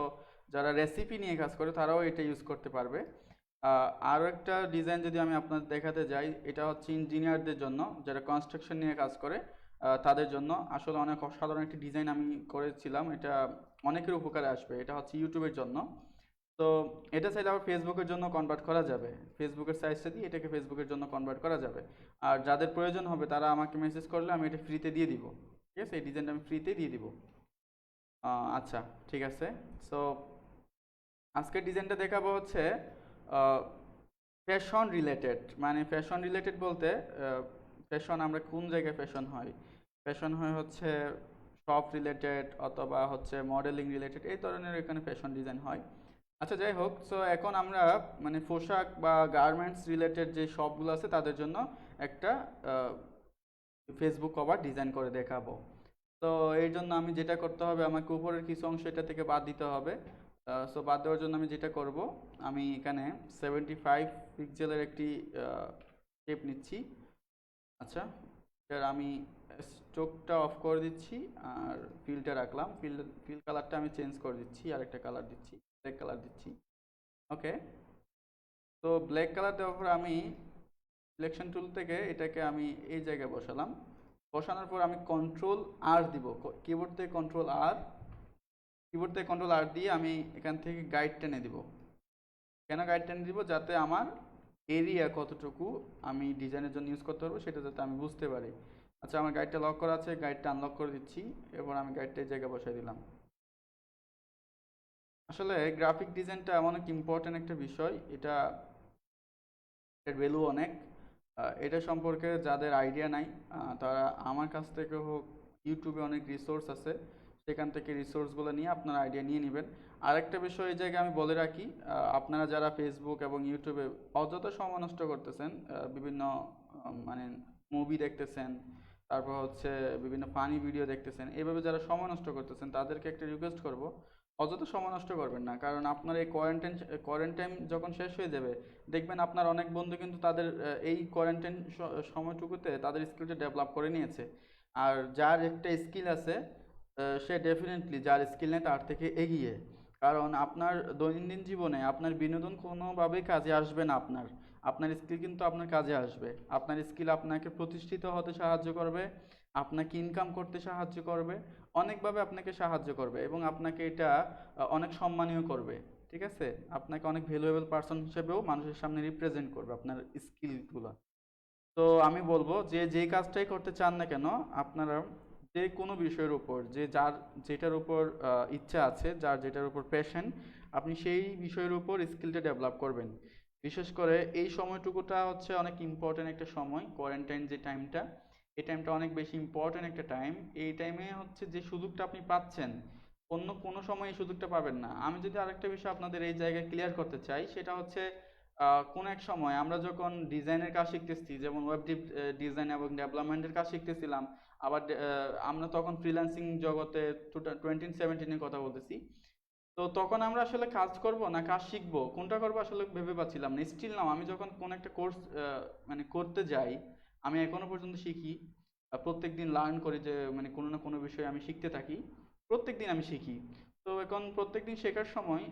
যারা রেসিপি নিয়ে কাজ করে তারাও এটা ইউজ করতে পারবে। আরও একটা ডিজাইন যদি আমি আপনাদের দেখাতে যাই, এটা হচ্ছে ইঞ্জিনিয়ারদের জন্য, যারা কনস্ট্রাকশন নিয়ে কাজ করে তাদের জন্য। আসলে অনেক অসাধারণ একটি ডিজাইন আমি করেছিলাম, এটা অনেকের উপকারে আসবে। এটা হচ্ছে ইউটিউবের জন্য। তো এটা চাইলে আবার ফেসবুকের জন্য কনভার্ট করা যাবে, ফেসবুকের সাইজটা দিয়ে এটাকে ফেসবুকের জন্য কনভার্ট করা যাবে। আর যাদের প্রয়োজন হবে তারা আমাকে মেসেজ করলে আমি এটা ফ্রিতে দিয়ে দিব, ঠিক আছে। এই ডিজাইনটা আমি ফ্রিতে দিয়ে দিব। আচ্ছা ঠিক আছে। সো আজকের ডিজাইনটা দেখাবো হচ্ছে ফ্যাশন রিলেটেড। মানে ফ্যাশন রিলেটেড বলতে ফ্যাশন আমরা কোন জায়গায় ফ্যাশন হয়, ফ্যাশন হয় হচ্ছে শপ রিলেটেড অথবা হচ্ছে মডেলিং রিলেটেড, এই ধরনের এখানে ফ্যাশন ডিজাইন হয়। আচ্ছা যাই হোক, সো এখন আমরা মানে পোশাক বা গার্মেন্টস রিলেটেড যে শপগুলো আছে তাদের জন্য একটা ফেসবুক কভার ডিজাইন করে দেখাবো। তো এই জন্য আমি যেটা করতে হবে, আমাকে উপরের কিছু অংশ এটা থেকে বাদ দিতে হবে। সো বাদ দেওয়ার জন্য আমি যেটা করব, আমি এখানে 75 পিক্সেলের একটি শেপ নিচ্ছি। আচ্ছা এর আমি স্ট্রোকটা অফ করে দিচ্ছি আর ফিলটা রাখলাম। ফিল কালারটা আমি চেঞ্জ করে দিচ্ছি, আরেকটা কালার দিচ্ছি, ব্ল্যাক কালার দিচ্ছি। ওকে, তো ব্ল্যাক কালার দেওয়ার পর আমি সিলেকশন টুল থেকে এটাকে আমি এই জায়গায় বসালাম। বসানোর পর আমি কন্ট্রোল আর দিব, কিবোর্ড থেকে কন্ট্রোল আর দিয়ে আমি এখান থেকে গাইড টেনে দিব। কেন গাইড টেনে দিব? যাতে আমার এরিয়া কতটুকু আমি ডিজাইনের জন্য ইউজ করতে পারবো সেটা যাতে আমি বুঝতে পারি। আচ্ছা আমার গাইডটা লক করা আছে, গাইডটা আনলক করে দিচ্ছি। এরপর আমি গাইডটা এই জায়গায় বসাই দিলাম। আসলে গ্রাফিক ডিজাইনটা অনেক ইম্পর্ট্যান্ট একটা বিষয়, এটা এর ভ্যালু অনেক। এটা সম্পর্কে যাদের আইডিয়া নাই তারা আমার কাছ থেকে হোক, ইউটিউবে অনেক রিসোর্স আছে, সেখান থেকে রিসোর্সগুলো নিয়ে আপনারা আইডিয়া নিয়ে নেবেন। আরেকটা বিষয় এই জায়গায় আমি বলে রাখি, আপনারা যারা ফেসবুক এবং ইউটিউবে অযথা সময় নষ্ট করতেছেন, বিভিন্ন মানে মুভি দেখতেছেন, তারপর হচ্ছে বিভিন্ন ফানি ভিডিও দেখতেছেন, এইভাবে যারা সময় নষ্ট করতেছেন তাদেরকে একটা রিকোয়েস্ট করব, অযথা সময় নষ্ট করবেন না। কারণ আপনার এই কোয়ারেন্টাইন যখন শেষ হয়ে যাবে দেখবেন আপনার অনেক বন্ধু কিন্তু তাদের এই কোয়ারেন্টাইন সময়টুকুতে তাদের স্কিলটা ডেভেলপ করে নিয়েছে। আর যার একটা স্কিল আছে সে ডেফিনেটলি যার স্কিল নেই তার থেকে এগিয়ে। কারণ আপনার দৈনন্দিন জীবনে আপনার বিনোদন কোনোভাবেই কাজে আসবে না আপনার। আপনার স্কিল কিন্তু আপনার কাজে আসবে। আপনার স্কিল আপনাকে প্রতিষ্ঠিত হতে সাহায্য করবে, আপনাকে ইনকাম করতে সাহায্য করবে, অনেকভাবে আপনাকে সাহায্য করবে এবং আপনাকে এটা অনেক সম্মানীয় করবে। ঠিক আছে, আপনাকে অনেক ভ্যালুয়েবল পার্সন হিসেবেও মানুষের সামনে রিপ্রেজেন্ট করবে আপনার স্কিলগুলো। তো আমি বলবো যে যেই কাজটাই করতে চান না কেন, আপনারা যে কোনো বিষয়ের উপর, যে যার যেটার উপর ইচ্ছা আছে, যার যেটার উপর প্যাশন, আপনি সেই বিষয়ের উপর স্কিলটা ডেভেলপ করবেন। বিশেষ করে এই সময়টুকুটা হচ্ছে অনেক ইম্পর্ট্যান্ট একটা সময়, কোয়ারেন্টাইন যে টাইমটা, এই টাইমটা অনেক বেশি ইম্পর্ট্যান্ট একটা টাইম। এই টাইমে হচ্ছে যে সুযোগটা আপনি পাচ্ছেন, অন্য কোনো সময় এই সুযোগটা পাবেন না। আমি যদি আরেকটা বিষয় আপনাদের এই জায়গায় ক্লিয়ার করতে চাই, সেটা হচ্ছে কোন এক সময় আমরা যখন ডিজাইনের কাজ শিখতেছি, যেমন ওয়েব ডিজাইন এবং ডেভেলপমেন্টের কাজ শিখতেছিলাম, আবার আমরা তখন ফ্রিল্যান্সিং জগতে 2017-এর কথা বলতেছি। তো তখন আমরা আসলে কাজ করব না কাজ শিখবো, কোনটা করবো আসলে ভেবে পাচ্ছিলাম না। স্টিল নাও আমি যখন কোন একটা কোর্স মানে করতে যাই, আমি এখনো পর্যন্ত শিখি, প্রত্যেক দিন লার্ন করি, যে মানে কোনো না কোনো বিষয় আমি শিখতে থাকি, প্রত্যেক দিন আমি শিখি। তো এখন প্রত্যেক দিন শেখার সময়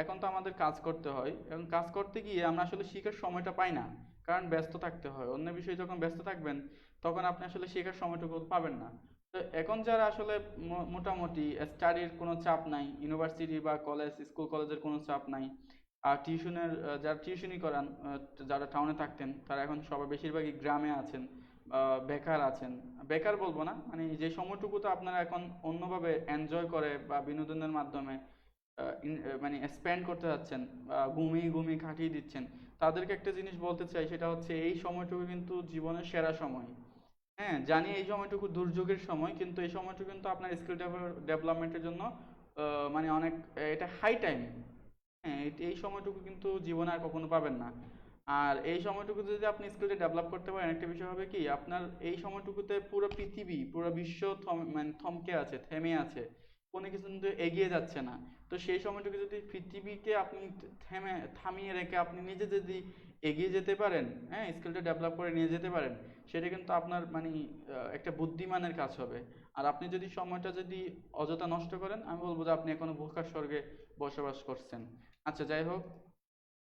এখন তো আমাদের কাজ করতে হয়, এবং কাজ করতে গিয়ে আমরা আসলে শেখার সময়টা পাই না, কারণ ব্যস্ত থাকতে হয় অন্য বিষয়ে। যখন ব্যস্ত থাকবেন তখন আপনি আসলে শেখার সময়টুকু পাবেন না। তো এখন যারা আসলে মোটামুটি স্টাডির কোনো চাপ নাই, ইউনিভার্সিটি বা কলেজ, স্কুল কলেজের কোনো চাপ নাই, আর টিউশনের যারা টিউশনি করান, যারা টাউনে থাকতেন, তারা এখন সবাই বেশিরভাগই গ্রামে আছেন, বেকার আছেন। বেকার বলবো না, মানে যে সময়টুকু তো আপনারা এখন অন্যভাবে এনজয় করে বা বিনোদনের মাধ্যমে মানে স্পেন্ড করতে যাচ্ছেন, ঘুমিয়ে ঘুমিয়ে কাটিয়ে দিচ্ছেন, তাদেরকে একটা জিনিস বলতে চাই, সেটা হচ্ছে এই সময়টুকু কিন্তু জীবনের সেরা সময়। হ্যাঁ, জানি এই সময়টুকু দুর্যোগের সময়, কিন্তু এই সময়টুকু কিন্তু আপনার স্কিল ডেভেলপমেন্টের জন্য মানে অনেক, এটা হাই টাইম। হ্যাঁ, এই সময়টুকু কিন্তু জীবনে আর কখনো পাবেন না। আর এই সময়টুকু যদি আপনি স্কিলটা ডেভেলপ করতে পারেন, একটা বিষয় হবে কি, আপনার এই সময়টুকুতে পুরো পৃথিবী, পুরো বিশ্ব মানে থমকে আছে, থেমে আছে, কোনো কিছু কিন্তু এগিয়ে যাচ্ছে না। তো সেই সময়টুকু যদি পৃথিবীকে আপনি থামিয়ে রেখে আপনি নিজে যদি এগিয়ে যেতে পারেন, হ্যাঁ, স্কিলটা ডেভেলপ করে নিয়ে যেতে পারেন, সেটা কিন্তু আপনার মানে একটা বুদ্ধিমানের কাজ হবে। আর আপনি যদি সময়টা যদি অযথা নষ্ট করেন, আমি বলবো যে আপনি এখনো ভূখার স্বর্গে বসবাস করছেন। আচ্ছা, যাই হোক,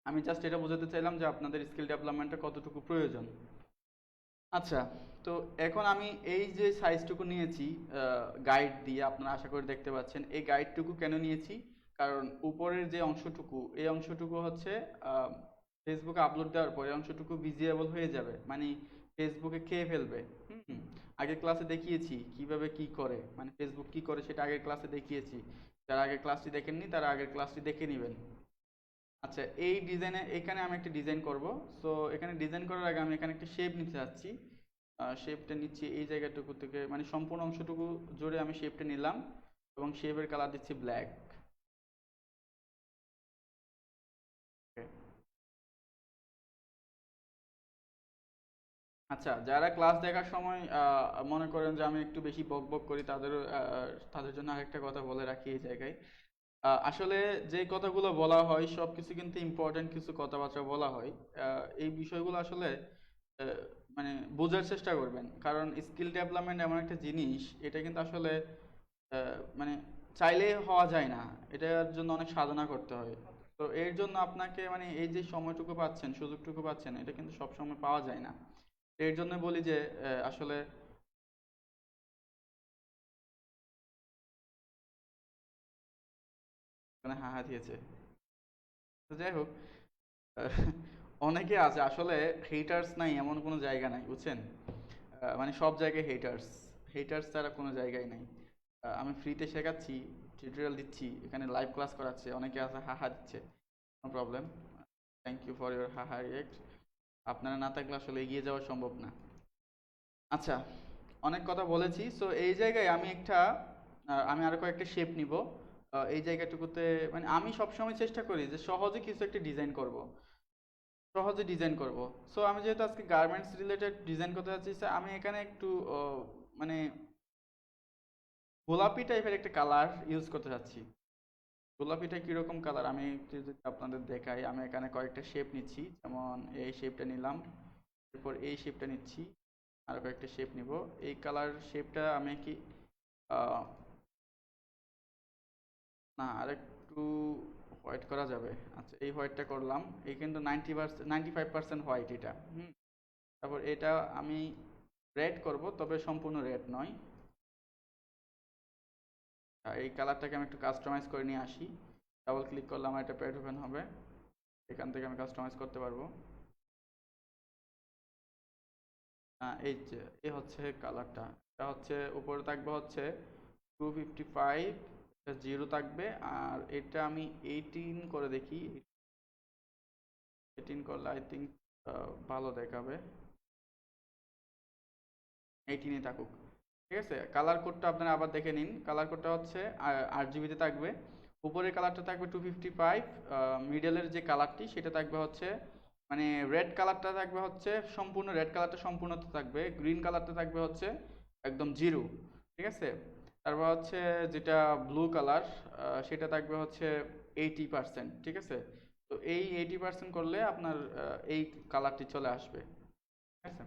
আমি জাস্ট এটা বোঝাতে চাইলাম যে আপনাদের স্কিল ডেভেলপমেন্টটা কতটুকু প্রয়োজন। আচ্ছা, তো এখন আমি এই যে সাইজটুকু নিয়েছি গাইড দিয়ে, আপনারা আশা করি দেখতে পাচ্ছেন, এই গাইডটুকু কেন নিয়েছি, কারণ উপরের যে অংশটুকু, এই অংশটুকু হচ্ছে ফেসবুকে আপলোড দেওয়ার পরে অংশটুকু ভিজিয়েবল হয়ে যাবে, মানে ফেসবুকে খেয়ে ফেলবে। হুম, আগের ক্লাসে দেখিয়েছি কিভাবে কি করে, মানে ফেসবুক কি করে সেটা আগের ক্লাসে দেখিয়েছি। যারা আগের ক্লাসটি দেখেননি তারা আগের ক্লাসটি দেখে নেবেন। আচ্ছা, এই ডিজাইনে এখানে আমি একটা ডিজাইন করব। সো এখানে ডিজাইন করার আগে আমি এখানে একটা শেপ নিতে চাচ্ছি। শেপটা নিচ্ছি এই জায়গাটুকু থেকে, মানে সম্পূর্ণ অংশটুকু জুড়ে আমি শেপটা নিলাম, এবং শেপের কালার দিচ্ছি ব্ল্যাক। আচ্ছা, যারা ক্লাস দেখার সময় মনে করেন যে আমি একটু বেশি বক বক করি, তাদের জন্য আরেকটা কথা বলে রাখি এই জায়গায়। আসলে যে কথাগুলো বলা হয় সবকিছু কিন্তু ইম্পর্টেন্ট কিছু কথাবার্তা বলা হয়। এই বিষয়গুলো আসলে আহ, মানে বোঝার চেষ্টা করবেন, কারণ স্কিল ডেভেলপমেন্ট এমন একটা জিনিস, এটা কিন্তু আসলে মানে চাইলে হওয়া যায় না, এটার জন্য অনেক সাধনা করতে হয়। তো এর জন্য আপনাকে মানে এই যে সময়টুকু পাচ্ছেন, সুযোগটুকু পাচ্ছেন, এটা কিন্তু সব সময় পাওয়া যায় না। এর জন্য বলি যে আসলে মানে হা হা দিয়েছে। তো যাই হোক, আহ, অনেকে আছে আসলে, হেটার্স নাই এমন কোনো জায়গা নাই, বুঝছেন? মানে সব জায়গায় হেটার্স, হেটার্স ছাড়া কোনো জায়গায় নাই। আমি ফ্রিতে শেখাচ্ছি, টিউটোরিয়াল দিচ্ছি, এখানে লাইভ ক্লাস করাচ্ছে, অনেকে আছে হাহা দিচ্ছে, no problem, thank you for your haha react. আপনারা না থাকলে আসলে এগিয়ে যাওয়া সম্ভব না। আচ্ছা, অনেক কথা বলেছি, সো এই জায়গায় আমি একটা আমি আরো কয়েকটা শেপ নিব এই জায়গাটুকুতে। মানে আমি সবসময় চেষ্টা করি যে সহজে কিছু একটা ডিজাইন করব, সহজে ডিজাইন করব। সো আমি যেহেতু আজকে গার্মেন্টস রিলেটেড ডিজাইন করতে যাচ্ছি, so আমি এখানে একটু মানে গোলাপি টাইপের একটা কালার ইউজ করতে চাচ্ছি। গোলাপিটা কিরকম কালার আমি একটু যদি আপনাদের দেখাই, আমি এখানে কয়েকটা শেপ নিচ্ছি, যেমন এই শেপটা নিলাম, এরপর এই শেপটা নিচ্ছি, আর কয়েকটা শেপ নিব। এই কালার শেপটা আমি কি আহ, না, আরেকটু হোয়াইট করা যাবে। আচ্ছা, এই হোয়াইটটা করলাম। এই কিন্তু 90% 95% হোয়াইট এটা। তারপর এটা আমি রেড করব, তবে সম্পূর্ণ রেড নয়। এই কালারটাকে আমি একটু কাস্টমাইজ করে নিয়ে আসি। ডাবল ক্লিক করলে আমার এটা পেজ ওপেন হবে, এখান থেকে আমি কাস্টমাইজ করতে পারবো। এই যে এই হচ্ছে কালারটা, এটা হচ্ছে উপরে থাকবে হচ্ছে 255, এটা 0 থাকবে। আর এটা আমি 18 করে দেখি, 18 করলে আই থিঙ্ক ভালো দেখাবে। 18 থাকুক, ঠিক আছে। কালার কোডটা আপনারা আবার দেখে নিন। কালার কোডটা হচ্ছে 8 GB থাকবে। উপরের কালারটা থাকবে 255, মিডলের যে কালারটি সেটা থাকবে হচ্ছে মানে রেড কালারটা থাকবে হচ্ছে সম্পূর্ণ, রেড কালারটা সম্পূর্ণতে থাকবে। গ্রিন কালারটা থাকবে হচ্ছে একদম 0, ঠিক আছে। তারপর হচ্ছে যেটা ব্লু কালার, সেটা থাকবে হচ্ছে 80%, ঠিক আছে। তো এই 80% করলে আপনার এই কালারটি চলে আসবে, ঠিক আছে।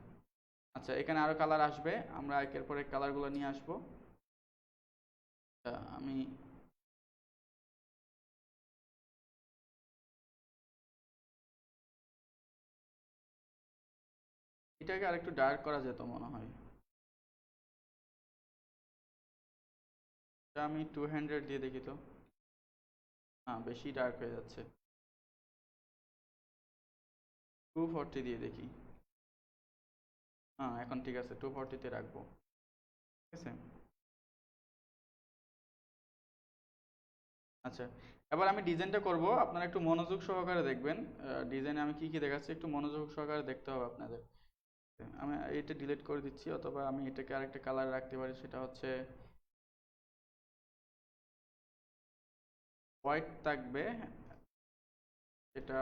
আচ্ছা, এখানে আরো কালার আসবে, আমরা একের পর এক কালারগুলো নিয়ে আসবো। আমি এটাকে আরেকটু ডার্ক করা যেত মনে হয়। এটা আমি 200 দিয়ে দেখি তো। হ্যাঁ, বেশি ডার্ক হয়ে যাচ্ছে। 240 দিয়ে দেখি। হ্যাঁ, এখন ঠিক আছে, 240-তে রাখবো, ঠিক আছে। আচ্ছা, এবার আমি ডিজাইনটা করব, আপনারা একটু মনোযোগ সহকারে দেখবেন। ডিজাইনে আমি কি কি দেখাচ্ছি একটু মনোযোগ সহকারে দেখতে হবে আপনাদের। আমি এটা ডিলিট করে দিচ্ছি, অথবা আমি এটাকে আরেকটা কালার রাখতে পারি, সেটা হচ্ছে হোয়াইট থাকবে। এটা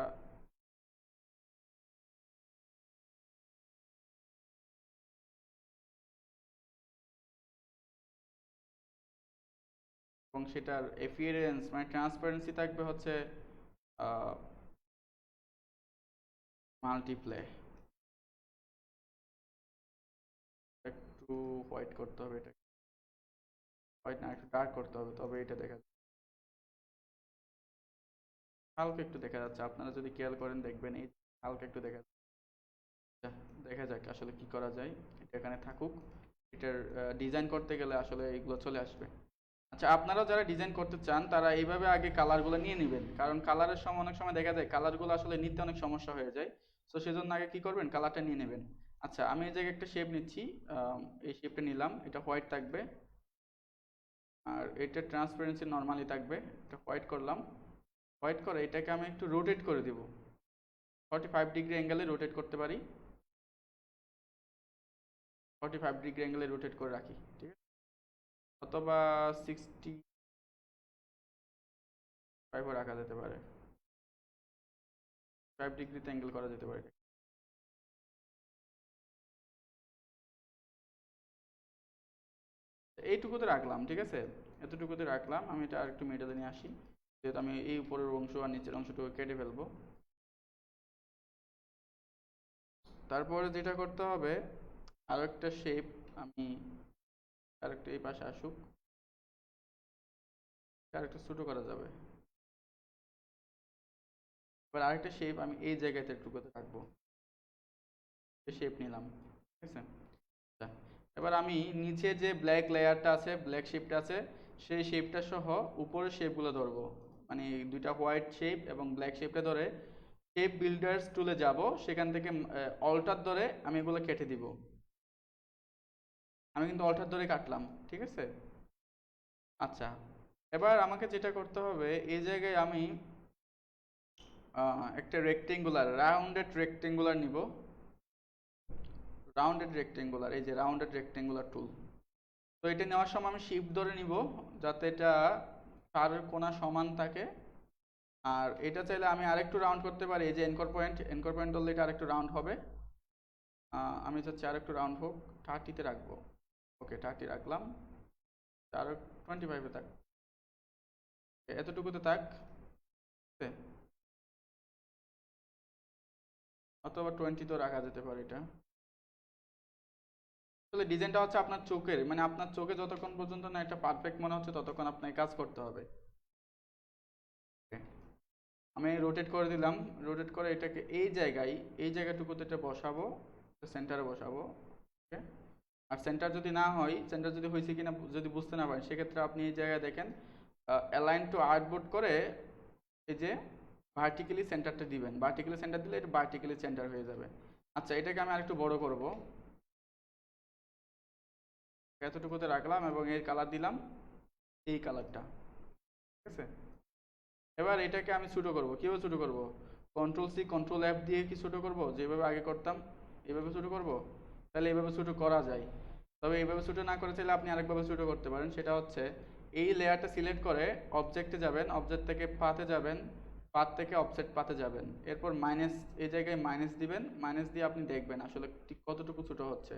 এবং সেটার এপিয়ারেন্স মানে ট্রান্সপারেন্সি থাকবে হচ্ছে মাল্টিপ্লে। একটু হোয়াইট করতে হবে, এটা হোয়াইট না, একটু ডার্ক করতে হবে, তবে এটা দেখা যাচ্ছে হালকা একটু দেখা যাচ্ছে। আপনারা যদি খেয়াল করেন দেখবেন এই হালকা একটু দেখা যাচ্ছে। দেখা যাক আসলে কি করা যায়। এটা এখানে থাকুক। এটার ডিজাইন করতে গেলে আসলে এইগুলো চলে আসবে। আচ্ছা, আপনারাও যারা ডিজাইন করতে চান তারা এইভাবে আগে কালারগুলো নিয়ে নেবেন, কারণ কালারের সময় অনেক সময় দেখা যায় কালারগুলো আসলে নিতে অনেক সমস্যা হয়ে যায়। তো সেজন্য আগে কি করবেন, কালারটা নিয়ে নেবেন। আচ্ছা, আমি এই জায়গায় একটা শেপ নিচ্ছি। এই শেপটা নিলাম, এটা হোয়াইট থাকবে। আর এটা ট্রান্সপারেন্সি নর্মালি থাকবে। এটা হোয়াইট করলাম। হোয়াইট করে এটাকে আমি একটু রোটেট করে দিব। 45 ডিগ্রি অ্যাঙ্গেলে রোটেট করতে পারি। 45 ডিগ্রি অ্যাঙ্গেলে রোটেট করে রাখি, ঠিক আছে। অথবা 65-ও রাখা যেতে পারে। 5 ডিগ্রিতে অ্যাঙ্গেল করা যেতে পারে। এইটুকুতে রাখলাম, ঠিক আছে। এতটুকুতে রাখলাম। আমি এটা আরেকটু মিডলে নিয়ে আসি, যেহেতু আমি এই উপরের অংশ আর নিচের অংশটুকু কেটে ফেলবো। তারপরে যেটা করতে হবে, আরো একটা শেপ আমি আরেকটু এই পাশে আসুক, আরেকটু ছোট করা যাবে। এবার আরেকটা শেপ আমি এই জায়গাতে একটুকুতে রাখবো, শেপ নিলাম, ঠিক আছে। আচ্ছা, এবার আমি নিচে যে ব্ল্যাক লেয়ারটা আছে, ব্ল্যাক শেপটা আছে, সেই শেপটা সহ উপরের শেপগুলো ধরবো। মানে দুইটা হোয়াইট শেপ এবং ব্ল্যাক শেপটা ধরে শেপ বিল্ডার্স টুলে যাব, সেখান থেকে অল্টার ধরে আমি এগুলো কেটে দিব। আমি কিন্তু অল্টার ধরে কাটলাম, ঠিক আছে। আচ্ছা, এবার আমাকে যেটা করতে হবে, এই জায়গায় আমি একটা রেক্টেঙ্গুলার রাউন্ডেড রেক্টেঙ্গুলার নিব। রাউন্ডেড রেক্টেঙ্গুলার, এই যে রাউন্ডেড রেক্টেঙ্গুলার টুল। তো এটা নেওয়ার সময় আমি শিফট ধরে নিব, যাতে এটা চার কোণা সমান থাকে। আর এটা চাইলে আমি আরেকটু রাউন্ড করতে পারি, এই যে এনকর পয়েন্ট ধরলে এটা আরেকটু রাউন্ড হবে। আমি চাচ্ছি আরেকটু রাউন্ড হোক, 30-তে রাখবো। ওকে, 30 রাখলাম। আরো 25-এ থাক, এতটুকুতে থাক, ঠিক আছে? অথবা 20-তেও রাখা যেতে পারে এটা। আসলে ডিজাইনটা হচ্ছে আপনার চোখের, মানে আপনার চোখে যতক্ষণ পর্যন্ত না এটা পারফেক্ট মনে হচ্ছে ততক্ষণ আপনাকে কাজ করতে হবে। আমি রোটেট করে দিলাম। রোটেট করে এটাকে এই জায়গাটুকুতে এটা বসাবো, সেন্টারে বসাবো। ওকে। আর সেন্টার যদি না হয়, সেন্টার যদি হয়েছে কিনা যদি বুঝতে না পারেন, সেক্ষেত্রে আপনি এই জায়গায় দেখেন অ্যালাইন টু আর্টবোর্ড করে এই যে ভার্টিক্যালি সেন্টারটা দিবেন। ভার্টিক্যালি সেন্টার দিলে এটা ভার্টিক্যালি সেন্টার হয়ে যাবে। আচ্ছা, এটাকে আমি আরেকটু বড় করব। এতটুকুতে রাখলাম এবং এর কালার দিলাম এই কালারটা। ঠিক আছে। এবার এটাকে আমি ছোটো করব। কীভাবে ছোটো করব? কন্ট্রোল সি কন্ট্রোল এফ দিয়ে কি ছোটো করব? যেভাবে আগে করতাম এভাবে ছোটো করব? তাহলে এইভাবে ছোটো করা যায়। তবে এইভাবে ছোটো না করে চাইলে আপনি আরেকভাবে ছোটো করতে পারেন। সেটা হচ্ছে এই লেয়ারটা সিলেক্ট করে অবজেক্টে যাবেন, অবজেক্ট থেকে পাতে যাবেন, পাত থেকে অফসেট পাতে যাবেন। এরপর মাইনাস, এই জায়গায় মাইনাস দিবেন। মাইনাস দিয়ে আপনি দেখবেন আসলে ঠিক কতটুকু ছোটো হচ্ছে।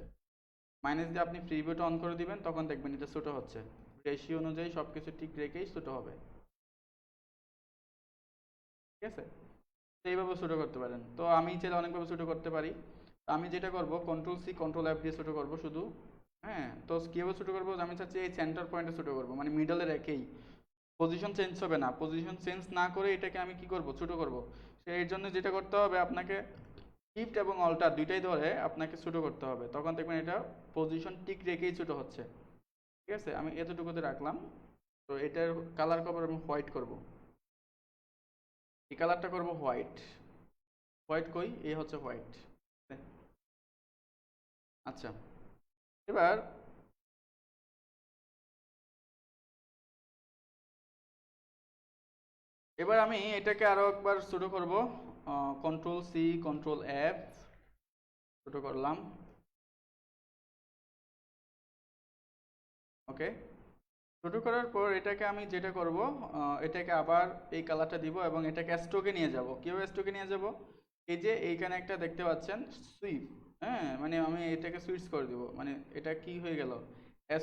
মাইনাস দিয়ে আপনি প্রিভিউটা অন করে দিবেন, তখন দেখবেন এটা ছোটো হচ্ছে। রেশিও অনুযায়ী সব কিছু ঠিক রেখেই ছোটো হবে। ঠিক আছে। তো এইভাবে ছোটো করতে পারেন। তো আমি চাইলে অনেকভাবে ছোটো করতে পারি। তো আমি যেটা করব, কন্ট্রোল সি কন্ট্রোল এফ দিয়ে ছোটো করব শুধু। হ্যাঁ, তো কীভাবে ছোটো করবো? আমি চাচ্ছি এই সেন্টার পয়েন্টে ছোটো করবো, মানে মিডলে রেখেই। পজিশন চেঞ্জ হবে না, পজিশন চেঞ্জ না করে এটাকে আমি কি করব, ছোটো করব। এর জন্য যেটা করতে হবে আপনাকে, শিফট এবং অল্টার দুইটাই ধরে আপনাকে ছোটো করতে হবে। তখন দেখবেন এটা পজিশন ঠিক রেখেই ছোটো হচ্ছে। ঠিক আছে, আমি এতটুকুতে রাখলাম। তো এটার কালার করবো আমি হোয়াইট করব। এই কালারটা করব হোয়াইট। হোয়াইট কই? এই হচ্ছে হোয়াইট। আচ্ছা, এবার এবার আমি এটাকে আরো একবার ছোট করব। কন্ট্রোল সি কন্ট্রোল এফ ছোট করলাম। ওকে। ছোট করার পর এটাকে আমি যেটা করব, এটাকে আবার এই কালারটা দিব এবং এটাকে স্ট্রোকে নিয়ে যাব। কীভাবে স্ট্রোকে নিয়ে যাব? এই যে এইখানে একটা দেখতে পাচ্ছেন সুইপ। হ্যাঁ, মানে আমি এটাকে সুইচ করে দিব, মানে এটা কি হয়ে গেল,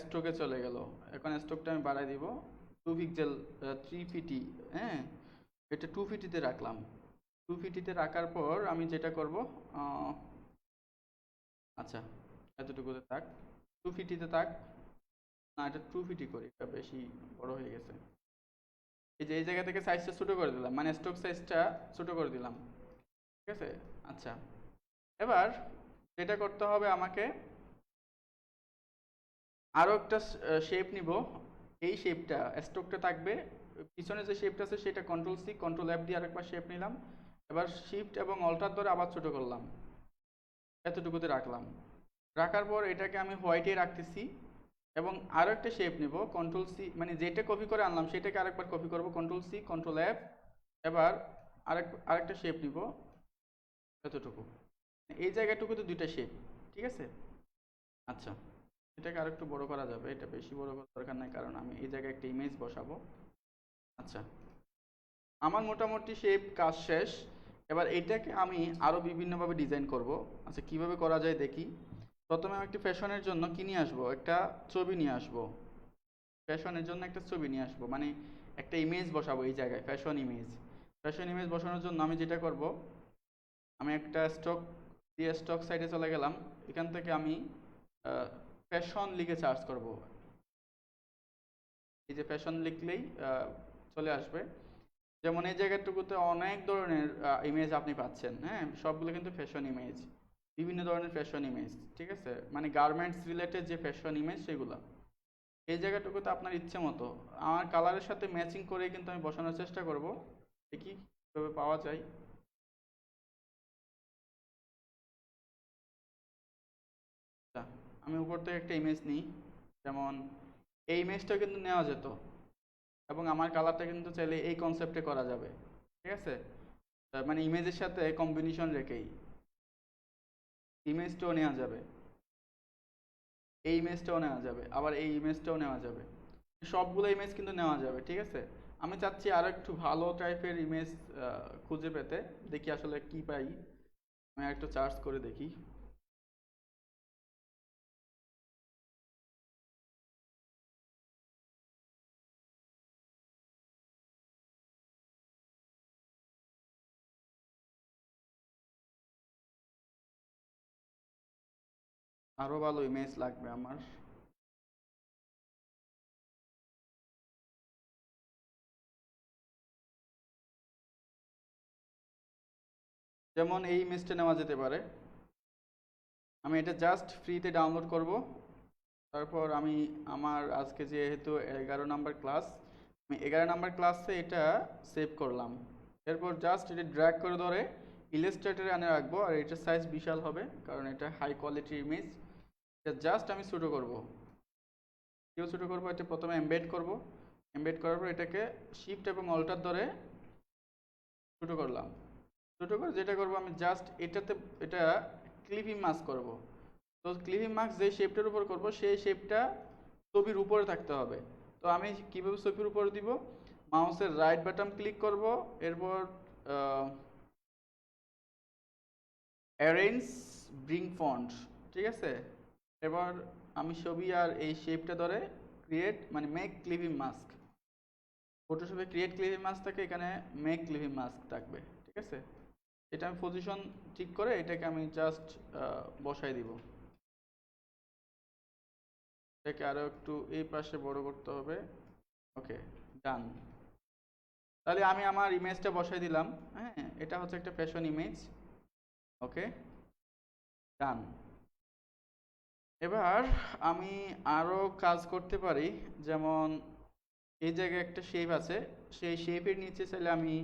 স্ট্রোকে চলে গেল। এখন স্ট্রোকটা আমি বাড়াই দিব 2 পিক্সেল, 3 পিটি। হ্যাঁ, এটা 2 পিটিতে রাখলাম। 2 পিটিতে রাখার পর আমি যেটা করব, আচ্ছা এতটুকুতে থাক, 2 পিটিতে থাক। না, এটা 2 পিটি করি, এটা বেশি বড় হয়ে গেছে। এই যে এই জায়গা থেকে সাইজটা ছোটো করে দিলাম, মানে স্টক সাইজটা ছোটো করে দিলাম। ঠিক আছে। আচ্ছা, এবার যেটা করতে হবে আমাকে, আরও একটা শেপ নিব। এই শেপটা স্ট্রোকটা থাকবে, পিছনে যে শেপটা আছে সেটা কন্ট্রোল সি কন্ট্রোল এফ দিয়ে আরেকবার শেপ নিলাম। এবার শিফট এবং অল্টার ধরে আবার ছোটো করলাম, এতটুকুতে রাখলাম। রাখার পর এটাকে আমি হোয়াইটে রাখতেছি এবং আরও একটা শেপ নিব, কন্ট্রোল সি, মানে যেটা কপি করে আনলাম সেটাকে আরেকবার কপি করব, কন্ট্রোল সি কন্ট্রোল এফ। এবার আরেকটা শেপ নিব, এতটুকু। এই জায়গাটুকুতে দুইটা শেপ। ঠিক আছে। আচ্ছা, এটাকে আরেকটু বড় করা যাবে, এটা বেশি বড় করার দরকার নাই, কারণ আমি এই জায়গায় একটা ইমেজ বসাবো। আচ্ছা, আমার মোটামুটি শেপ কাজ শেষ। এবার এটাকে আমি আরও বিভিন্নভাবে ডিজাইন করব। আচ্ছা, কিভাবে করা যায় দেখি। প্রথমে আমি একটি ফ্যাশনের জন্য কি নিয়ে আসবো, একটা ছবি নিয়ে আসবো। ফ্যাশনের জন্য একটা ছবি নিয়ে আসবো, মানে একটা ইমেজ বসাবো এই জায়গায়, ফ্যাশন ইমেজ। ফ্যাশন ইমেজ বসানোর জন্য আমি যেটা করব, আমি একটা স্টক দিয়ে স্টক সাইটে চলে গেলাম। এখান থেকে আমি ফ্যাশন লিখে সার্চ করব। এই যে ফ্যাশন লিখলেই চলে আসবে। যেমন এই জায়গাটুকুতে অনেক ধরনের ইমেজ আপনি পাচ্ছেন। হ্যাঁ, সবগুলো কিন্তু ফ্যাশন ইমেজ, বিভিন্ন ধরনের ফ্যাশন ইমেজ। ঠিক আছে, মানে গার্মেন্টস রিলেটেড যে ফ্যাশন ইমেজ সেগুলো। এই জায়গাটুকুতে আপনার ইচ্ছে মতো আমার কালারের সাথে ম্যাচিং করে কিন্তু আমি বসানোর চেষ্টা করব, দেখি কীভাবে পাওয়া যায়। আচ্ছা, আমি উপর থেকে একটা ইমেজ নিই। যেমন এই ইমেজটা কিন্তু নেওয়া যেত এবং আমার কালারটা কিন্তু চাইলে এই কনসেপ্টে করা যাবে। ঠিক আছে, মানে ইমেজের সাথে কম্বিনেশন রেখেই ইমেজটাও নেওয়া যাবে, এই ইমেজটাও নেওয়া যাবে, আবার এই ইমেজটাও নেওয়া যাবে। সবগুলো ইমেজ কিন্তু নেওয়া যাবে। ঠিক আছে, আমি চাচ্ছি আরো একটু ভালো টাইপের ইমেজ খুঁজে পেতে। দেখি আসলে কি পাই। আমি একটু চার্জ করে দেখি। আরো ভালো ইমেজ লাগবে আমার। যেমন এই ইমেজটা নেওয়া যেতে পারে। আমি এটা জাস্ট ফ্রিতে ডাউনলোড করব। তারপর আমি আমার আজকে যেহেতু 11 নাম্বার ক্লাস, আমি 11 নাম্বার ক্লাসে এটা সেভ করলাম। এরপর জাস্ট এটা ড্র্যাগ করে ধরে ইলাস্ট্রেটরে আনে রাখবো, আর এটার সাইজ বিশাল হবে কারণ এটা হাই কোয়ালিটির ইমেজ। এটা জাস্ট আমি ছোটো করব। কেউ ছোটো করবো, এটা প্রথমে এমবেড করব। এমবেড করার পর এটাকে শিফট এবং অল্টার ধরে ছোটো করলাম। ছোটো করে যেটা করব, আমি জাস্ট এটাতে এটা ক্লিপিং মাস্ক করব। তো ক্লিপিং মাস্ক যে শেপটার উপর করব সেই শেপটা ছবির উপরে থাকতে হবে। তো আমি কীভাবে ছবির উপরে দিব, মাউসের রাইট বাটন ক্লিক করব, এরপর অ্যারেঞ্জ ব্রিং ফন্ট, ঠিক আছে। এবার আমি ছবি আর এই শেপটা ধরে ক্রিয়েট মানে মেক ক্লিপিং মাস্ক, ফটোশপে ক্রিয়েট ক্লিপিং মাস্ক থাকে, এখানে মেক ক্লিপিং মাস্ক থাকবে, ঠিক আছে। এটা আমি পজিশন ঠিক করে এটাকে আমি জাস্ট বসাই দিব। এটাকে আরও একটু এই পাশে বড় করতে হবে। ওকে, ডান। তাহলে আমি আমার ইমেজটা বসাই দিলাম। হ্যাঁ, এটা হচ্ছে একটা ফ্যাশন ইমেজ। ওকে, ডান। এবার আমি আরও কাজ করতে পারি, যেমন এই জায়গায় একটা শেপ আছে, সেই শেপের নিচে চাইলে আমি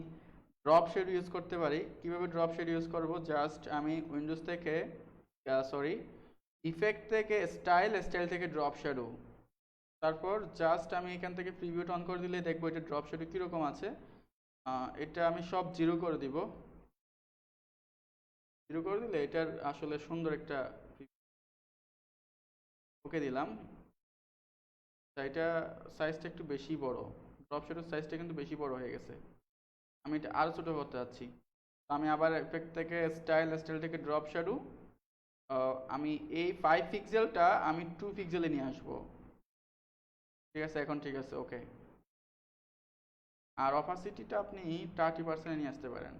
ড্রপ শেড ইউজ করতে পারি। কিভাবে ড্রপ শেড ইউজ করব, জাস্ট আমি উইন্ডোজ থেকে সরি ইফেক্ট থেকে স্টাইল থেকে ড্রপ শ্যাডো, তারপর জাস্ট আমি এখান থেকে প্রিভিউটা অন করে দিলে দেখবো এটা ড্রপ শ্যাডো কীরকম আছে। এটা আমি সব জিরো করে দিব। জিরো করে দিলে এটার আসলে সুন্দর একটা ওকে দিলাম। এটা সাইজটা একটু বেশি বড়, ড্রপ শ্যাডোর সাইজটা কিন্তু বেশি বড় হয়ে গেছে। আমি এটা আরও ছোটো করতে চাচ্ছি। তো আমি আবার এফেক্ট থেকে স্টাইল থেকে ড্রপ শ্যাডো, আমি এই 5 পিক্সেলটা আমি 2 পিক্সেলে নিয়ে আসবো। ঠিক আছে, এখন ঠিক আছে, ওকে। আর অপাসিটিটা আপনি 30% নিয়ে আসতে পারেন।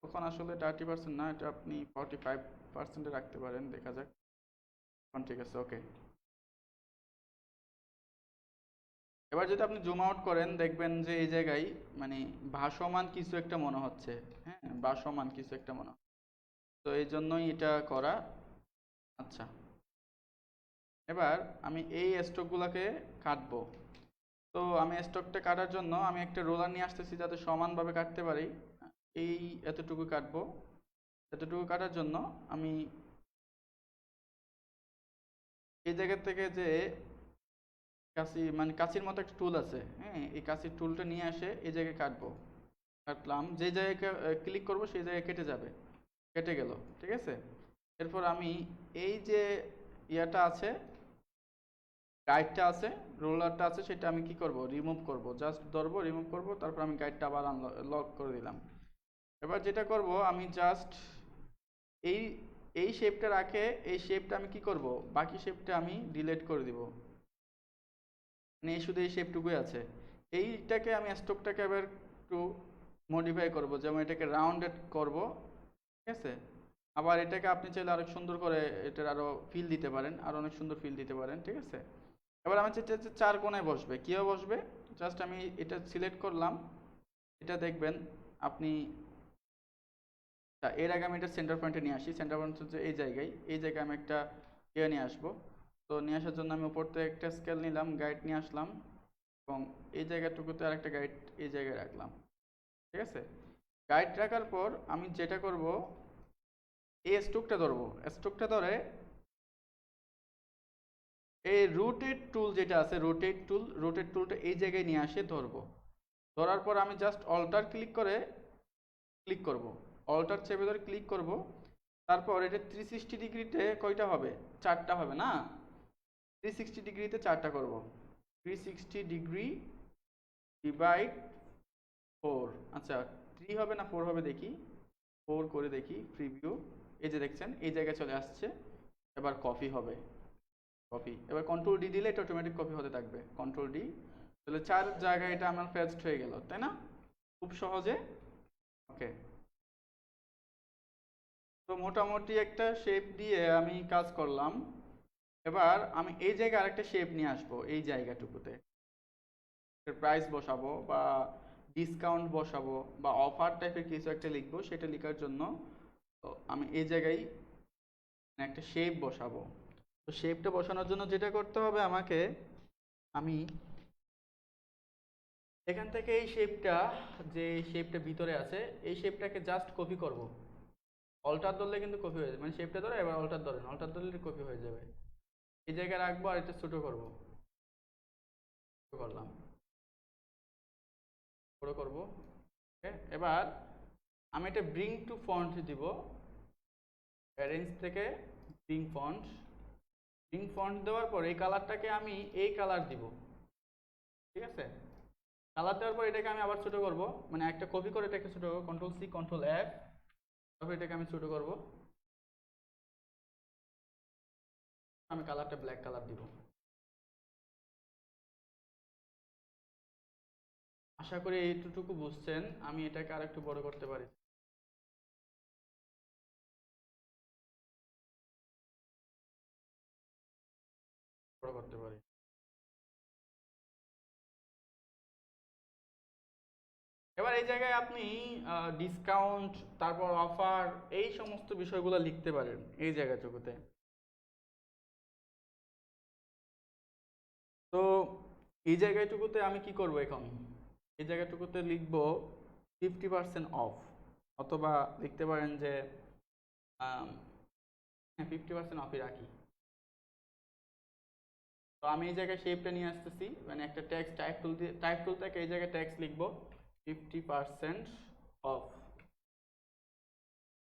তখন আসলে 30% না, এটা আপনি 45% রাখতে পারেন, দেখা যাক। এখন ঠিক আছে, ওকে। এবার যদি আপনি জুম আউট করেন দেখবেন যে এই জায়গায় মানে ভাসমান কিছু একটা মনে হচ্ছে। হ্যাঁ, ভাসমান কিছু একটা মনে হচ্ছে। তো এই জন্যই এটা করা। আচ্ছা, এবার আমি এই স্টকগুলোকে কাটবো। তো আমি স্টকটা কাটার জন্য আমি একটা রোলার নিয়ে আসতেছি যাতে সমানভাবে কাটতে পারি। এই এতটুকু কাটবো। এতটুকু কাটার জন্য আমি এই জায়গা থেকে যে কাঁচি মানে কাঁচির মতো একটা টুল আছে, হ্যাঁ, এই কাঁচির টুলটা নিয়ে আসে এই জায়গায় কাটবো। কাটলাম, যে জায়গায় ক্লিক করব সেই জায়গায় কেটে যাবে, কেটে গেল, ঠিক আছে। এরপর আমি এই যে ইয়াটা আছে, গাইডটা আছে, রোলারটা আছে, সেটা আমি কি করব, রিমুভ করব। জাস্ট ধরবো, রিমুভ করব, তারপর আমি গাইডটা আবার লক করে দিলাম। এবার যেটা করব, আমি জাস্ট এই এই শেপটা রাখে এই শেপটা আমি কি করব, বাকি শেপটা আমি ডিলিট করে দিব। মানে এই শুধু এই শেপটুকুই আছে। এইটাকে আমি স্ট্রোকটাকে এবার একটু মডিফাই করব, যেমন এটাকে রাউন্ডেড করব, ঠিক আছে। আবার এটাকে আপনি চাইলে আরো সুন্দর করে এটার আরো ফিল দিতে পারেন, আরো অনেক সুন্দর ফিল দিতে পারেন, ঠিক আছে। এবার আমি চাইতে চাচ্ছি চার কোণায় বসবে, কীভাবে বসবে, জাস্ট আমি এটা সিলেক্ট করলাম। এটা দেখবেন আপনি, এর আগে আমি এটা সেন্টার পয়েন্টে নিয়ে আসি। সেন্টার পয়েন্ট হচ্ছে এই জায়গায় আমি একটা ইয়ে নিয়ে আসবো। তো নিয়ে আসার জন্য আমি উপর থেকে একটা স্কেল নিলাম, গাইড নিয়ে আসলাম, এবং এই জায়গাটুকুতে আরেকটা গাইড এই জায়গায় রাখলাম, ঠিক আছে। গাইড রাখার পর আমি যেটা করব, এই স্ট্রোকটা ধরবো। স্ট্রোকটা ধরে এই রোটেট টুল যেটা আছে, রোটেট টুলটা এই জায়গায় নিয়ে আসে ধরবো। ধরার পর আমি জাস্ট অল্টার ক্লিক করব, অল্টার চেপে ধরে ক্লিক করব। তারপর এটা 360 ডিগ্রিতে কয়টা হবে, চারটা হবে না, 360 ডিগ্রিতে চারটা করব। 360 ডিগ্রি ডিভাইড 4, আচ্ছা 3 হবে না 4 হবে দেখি, 4 করে দেখি প্রিভিউ। এই যে দেখছেন এই জায়গায় চলে আসছে। এবার কপি হবে, কপি। এবার কন্ট্রোল ডি দিলে এটা অটোমেটিক কপি হতে থাকবে, কন্ট্রোল ডি। তাহলে চার জায়গায় এটা আমার পেস্ট হয়ে গেল, তাই না, খুব সহজে। ওকে, তো মোটামুটি একটা শেপ দিয়ে আমি কাজ করলাম। এবার আমি এই জায়গায় আরেকটা শেপ নিয়ে আসবো, এই জায়গাটুকুতে প্রাইস বসাবো বা ডিসকাউন্ট বসাবো বা অফার টাইপের কিছু একটা লিখবো, সেটা লেখার জন্য তো আমি এই জায়গায় একটা শেপ বসাবো। তো শেপটা বসানোর জন্য যেটা করতে হবে আমাকে, আমি এখান থেকে এই শেপটা, যে শেপটা ভিতরে আছে এই শেপটাকে জাস্ট কপি করব। অল্টার ধরলে কিন্তু কপি হয়ে যাবে, মানে শেপটা ধরে এবার অল্টার ধরেন, অল্টার ধরলে কপি হয়ে যাবে। এই জায়গায় রাখবো আর এটা ছোট করব, ছোট করলাম, বড় করব। ওকে, এবার আমি এটা ব্রিং টু ফন্ট দিব, অ্যারেঞ্জ থেকে ব্রিং ফন্ট দেওয়ার পর এই কালারটাকে আমি এই কালার দিব। ঠিক আছে, কালার দেওয়ার পর এটাকে আমি আবার ছোট করব, মানে একটা কপি করে এটাকে ছোট করব, কন্ট্রোল সি কন্ট্রোল এফ, তারপর এটাকে আমি ছোট করব। আমি কালারটা ব্ল্যাক কালার দিব। আশা করি এইটুকু বুঝছেন। আমি এটাকে আরেকটু বড় করতে পারি, বড় করতে পারি। এবার এই জায়গায় আপনি ডিসকাউন্ট, তারপর অফার, এই সমস্ত বিষয়গুলো লিখতে পারেন এই জায়গাটুকুতে। তো এই জায়গাটুকুতে আমি কি করব এখন, এই জায়গাটুকুতে লিখব 50% অফ, অথবা লিখতে পারেন যে 50% অফই রাখি। তো আমি এই জায়গায় শেপটা নিয়ে আসতেছি, মানে একটা টেক্সট টাইপ টুল থেকে এই জায়গায় টেক্সট লিখব 50% অফ।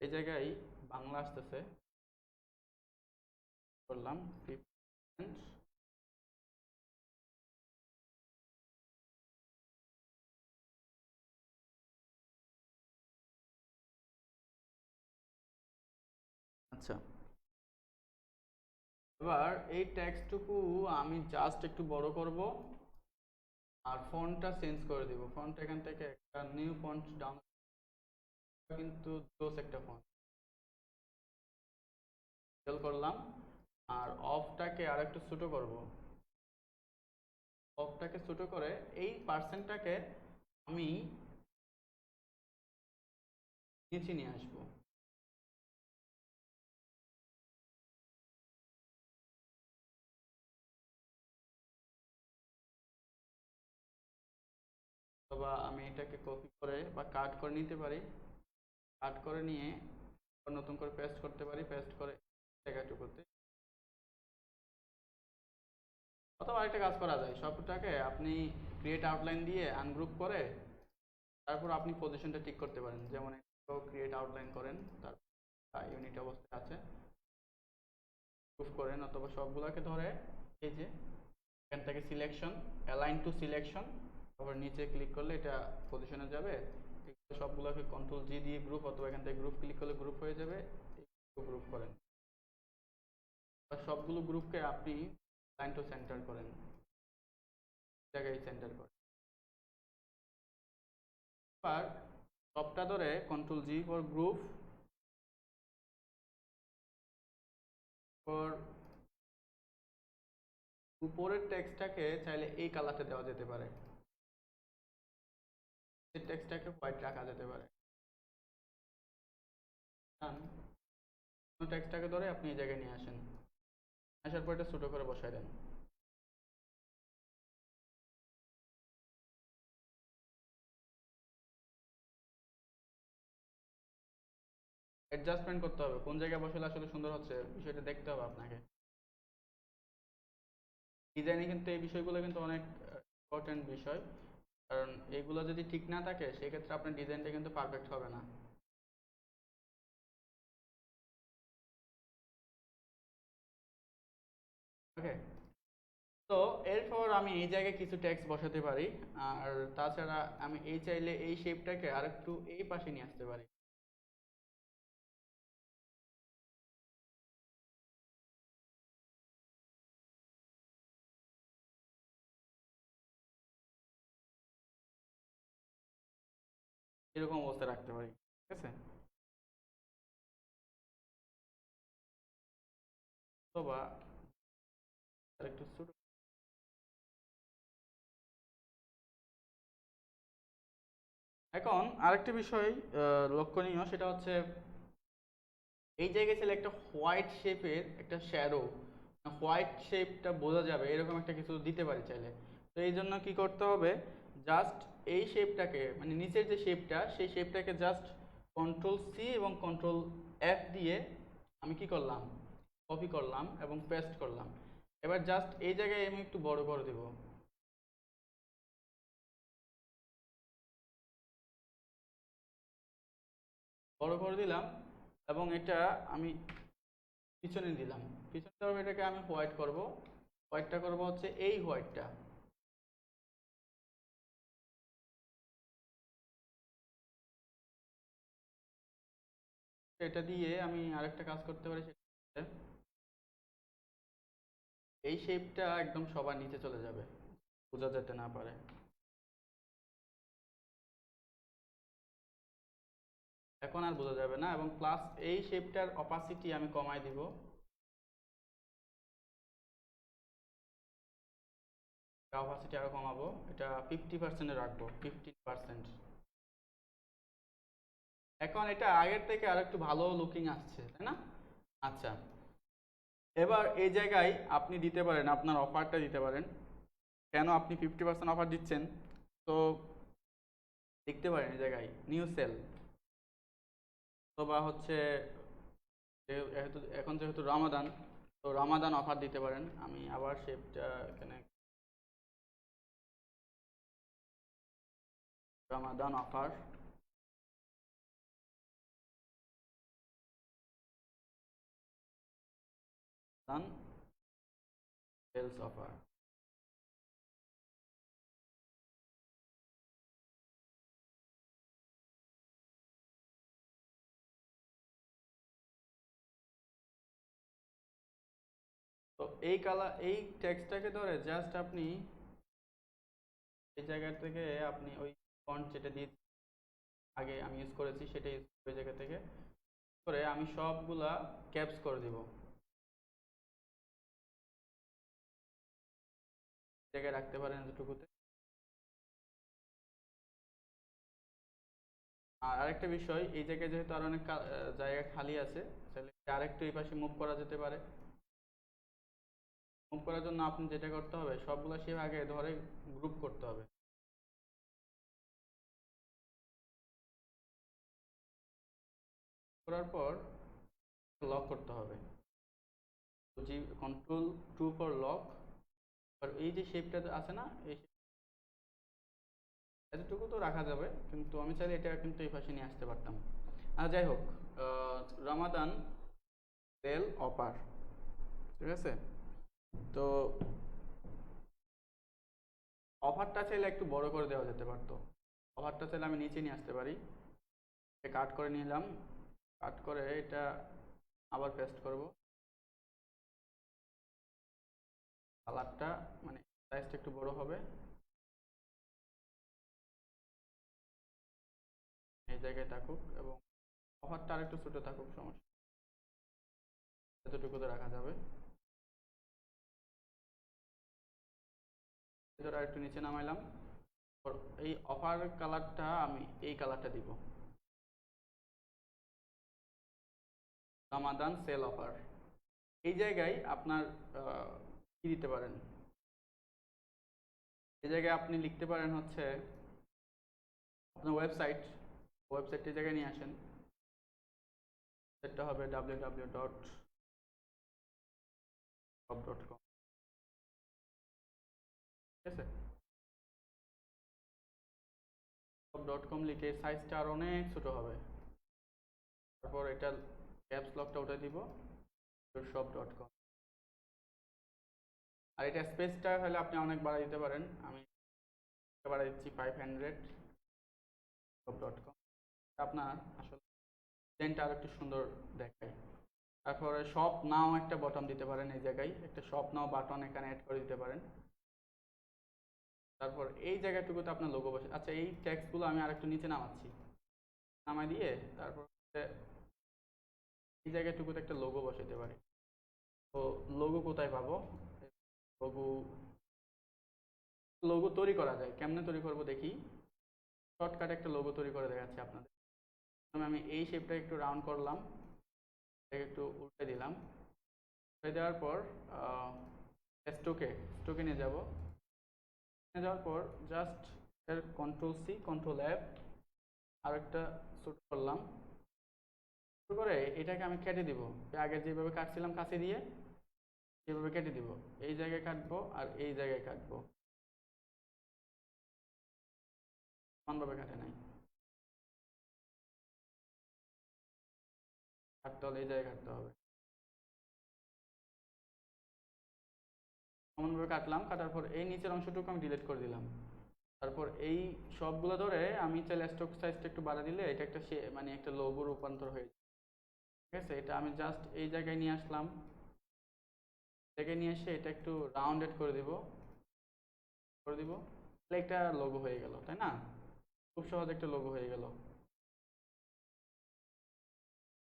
এই জায়গায় বাংলা আসতেছে, করলাম 50%। আচ্ছা, এবার এই টেক্সটটুকু আমি জাস্ট একটু বড় করব আর ফন্টটা চেঞ্জ করে দিব। ফন্ট এখান থেকে একটা নিউ ফন্ট ডাউনলোড, কিন্তু জোস একটা ফন্ট করলাম। আর অফটাকে আর একটু ছোট করব, অফটাকে ছোট করে এই পার্সেন্টটাকে আমি নিচে নিয়ে আসবো। অথবা আমি এটাকে কপি করে বা কাট করে নিতে পারি, কাট করে নিয়ে নতুন করে পেস্ট করতে পারি, পেস্ট করে জায়গাটুকুতে। অথবা আরেকটা কাজ করা যায়, সবটাকে আপনি ক্রিয়েট আউটলাইন দিয়ে আনগ্রুপ করে তারপর আপনি পজিশনটা ঠিক করতে পারেন। যেমন ক্রিয়েট আউটলাইন করেন, তারপর ইউনিট অবস্থায় আছে গ্রুপ করেন, অথবা সবগুলোকে ধরে এই যে এখান থেকে সিলেকশন, অ্যালাইন টু সিলেকশন, তারপর নিচে ক্লিক করলে এটা পজিশনে যাবে। সবগুলোকে কন্ট্রোল জি দিয়ে গ্রুপ, অথবা এখান থেকে গ্রুপ ক্লিক করলে গ্রুপ হয়ে যাবে। গ্রুপ করেন, সবগুলো গ্রুপকে আপনি লাইন টু সেন্টার করেন, জায়গায় সেন্টার করেন। এবার সবটা ধরে control G for group, for উপরের টেক্সটটাকে চাইলে এই কালারটা দেওয়া যেতে পারে, এই টেক্সটটাকে হোয়াইট রাখা যেতে পারে। টেক্সটটাকে ধরে আপনি এই জায়গায় নিয়ে আসেন, আসার পর এটা ছোট করে বসাই দেন। অ্যাডজাস্টমেন্ট করতে হবে, কোন জায়গায় বসালে আসলে সুন্দর হচ্ছে বিষয়টা দেখতে হবে আপনাকে। ডিজাইনে কিন্তু এই বিষয়গুলো কিন্তু অনেক ইম্পর্টেন্ট বিষয়, কারণ এগুলো যদি ঠিক না থাকে সেক্ষেত্রে আপনার ডিজাইনটা কিন্তু পারফেক্ট হবে না। ওকে, তো এরপর আমি এই জায়গায় কিছু টেক্সট বসাতে পারি। আর তাছাড়া আমি এই চাইলে এই শেপটাকে আরেকটু এই পাশে নিয়ে আসতে পারি। এরকম অবস্থা রাখতে পারি, ঠিক আছে। অথবা আরেকটু ছোট, এখন আরেকটা বিষয় লক্ষণীয়, সেটা হচ্ছে এই জায়গায় ছিল একটা হোয়াইট শেপের একটা শ্যাডো, হোয়াইট শেপটা বোঝা যাবে এরকম একটা কিছু দিতে পারি চাইলে। তো এই জন্য কি করতে হবে, জাস্ট এই শেপটাকে মানে নিচের যে শেপটা সেই শেপটাকে জাস্ট কন্ট্রোল C এবং কন্ট্রোল F দিয়ে আমি কি করলাম, কপি করলাম এবং পেস্ট করলাম। এবার জাস্ট এই জায়গায় আমি একটু বড় করে দেব, বড় করে দিলাম এবং এটা আমি পিছনে দিলাম। পিছনে দেওয়ার এটাকে আমি হোয়াইট করব, হোয়াইটটা করব হচ্ছে এই হোয়াইটটা, এটা দিয়ে আমি আরেকটা কাজ করতে পারি, সেটা হচ্ছে এই শেপটা একদম সবার নিচে চলে যাবে, বোঝা যেতে না পারে। এখন আর বোঝা যাবে না, এবং প্লাস এই শেপটার অপাসিটি আমি কমাই দিব, অপাসিটি আরো কমাবো, এটা 50% রাখবো, 50%। এখন এটা আগের থেকে আর একটু ভালো লুকিং আসছে, তাই না? আচ্ছা, এবার এই জায়গায় আপনি দিতে পারেন আপনার অফারটা দিতে পারেন। কেন আপনি 50% অফার দিচ্ছেন, তো লিখতে পারেন এই জায়গায় নিউ সেল, অথবা হচ্ছে যেহেতু এখন যেহেতু রামাদান, তো রামাদান অফার দিতে পারেন। আমি আবার শেপটা এখানে রামাদান অফার, সেলস অফার। তো এই কালার এই টেক্সটটাকে ধরে জাস্ট আপনি এই জায়গা থেকে আপনি ওই ফন্ট যেটা দিয়ে আগে আমি ইউজ করেছি সেটা ইউজ ওই জায়গা থেকে করে আমি সবগুলা ক্যাপস করে দিব, জায়গায় রাখতে পারেন এতটুকুতে। আর আরেকটা বিষয়, এই জায়গায় যেহেতু আর অনেক জায়গা খালি আছে, তাহলে আরেকটু এই পাশে মুভ করা যেতে পারে। মুভ করার জন্য আপনি যেটা করতে হবে, সবগুলা শেপ আগে ধরে গ্রুপ করতে হবে। করার পর লক করতে হবে, কন্ট্রোল 2 ফর লক। আর এই যে শেপটা আছে না, এই এতটুকু তো রাখা যাবে, কিন্তু আমি চাইলে এটা কিন্তু এই পাশে নিয়ে আসতে পারতাম। আর যাই হোক, রামাদান সেল অফার, ঠিক আছে। তো অফারটা চাইলে একটু বড় করে দেওয়া যেতে পারতো, অফারটা চাইলে আমি নিচে নিয়ে আসতে পারি। কাট করে নিলাম, কাট করে এটা আবার পেস্ট করব, কালারটা মানে সাইজটা একটু বড় হবে, এই জায়গায় থাকুক, এবং অফারটা আর একটু ছোট থাকুক, সমস্যা এতটুকুতে রাখা যাবে। আর একটু নিচে নামাইলাম, এই অফার কালারটা আমি এই কালারটা দিব, রামাদান সেল অফার। এই জায়গায় আপনার কি দিতে পারেন, এই জায়গায় আপনি লিখতে পারেন হচ্ছে আপনার ওয়েবসাইটটি জায়গায় নিয়ে আসেন। সেটা হবে www.shop.com, ঠিক আছে। shop.com লিখে সাইজটা আর অনেক ছোট হবে, তারপর এটা ক্যাপস লকটা উঠে দিব, shop.com। আর এটা স্পেসটা হলে আপনি অনেক বাড়াই দিতে পারেন, আমি বাড়াই দিচ্ছি 500, shop.com। আপনার আসলে ডিজাইনটা আর একটু সুন্দর দেখায়। তারপরে শপ নাও একটা বটন দিতে পারেন, এই জায়গায় একটা শপ নাও বাটন এখানে অ্যাড করে দিতে পারেন। তারপর এই জায়গাটুকুতে আপনার লোগো বসে, আচ্ছা এই টেক্সটগুলো আমি আরেকটু নিচে নামাচ্ছি, নামাই দিয়ে তারপর এই জায়গাটুকুতে একটা লোগো বসাতে পারি। তো লোগো কোথায় পাবো, লোগো লোগো তৈরি করা যায়, কেমনে তৈরি করব দেখি। শর্টকাট একটা লোগো তৈরি করে দেখাচ্ছি আপনাদের। প্রথমে আমি এই শেপটা একটু রাউন্ড করলাম, এটাকে একটু উল্টে দিলাম। উল্টে দেওয়ার পর স্টোকে নিয়ে যাব। নিয়ে যাওয়ার পর জাস্ট এর কন্ট্রোল-সি কন্ট্রোল-এফ আর একটা ছোট করলাম। ছোট করে এটাকে আমি কেটে দিব, আগে যেভাবে কাটছিলাম কাছে দিয়ে সেভাবে কেটে দিব। এই জায়গায় কাটবো আর এই জায়গায় কাটবো, সমানভাবে কাটে নাই, কাটতে হলে এই জায়গায় কাটতে হবে। সমানভাবে কাটলাম, কাটার পর এই নিচের অংশটুকু আমি ডিলিট করে দিলাম। তারপর এই সবগুলো ধরে আমি চাইলে স্ট্রোক সাইজটা একটু বাড়া দিলে এটা একটা মানে একটা লোগো রূপান্তর হয়ে যায়। ঠিক আছে, এটা আমি জাস্ট এই জায়গায় নিয়ে আসলাম, জায়গায় নিয়ে এসে এটা একটু রাউন্ডেড করে দিব, তাহলে একটা লোগো হয়ে গেল, তাই না? খুব সহজ একটা লোগো হয়ে গেল,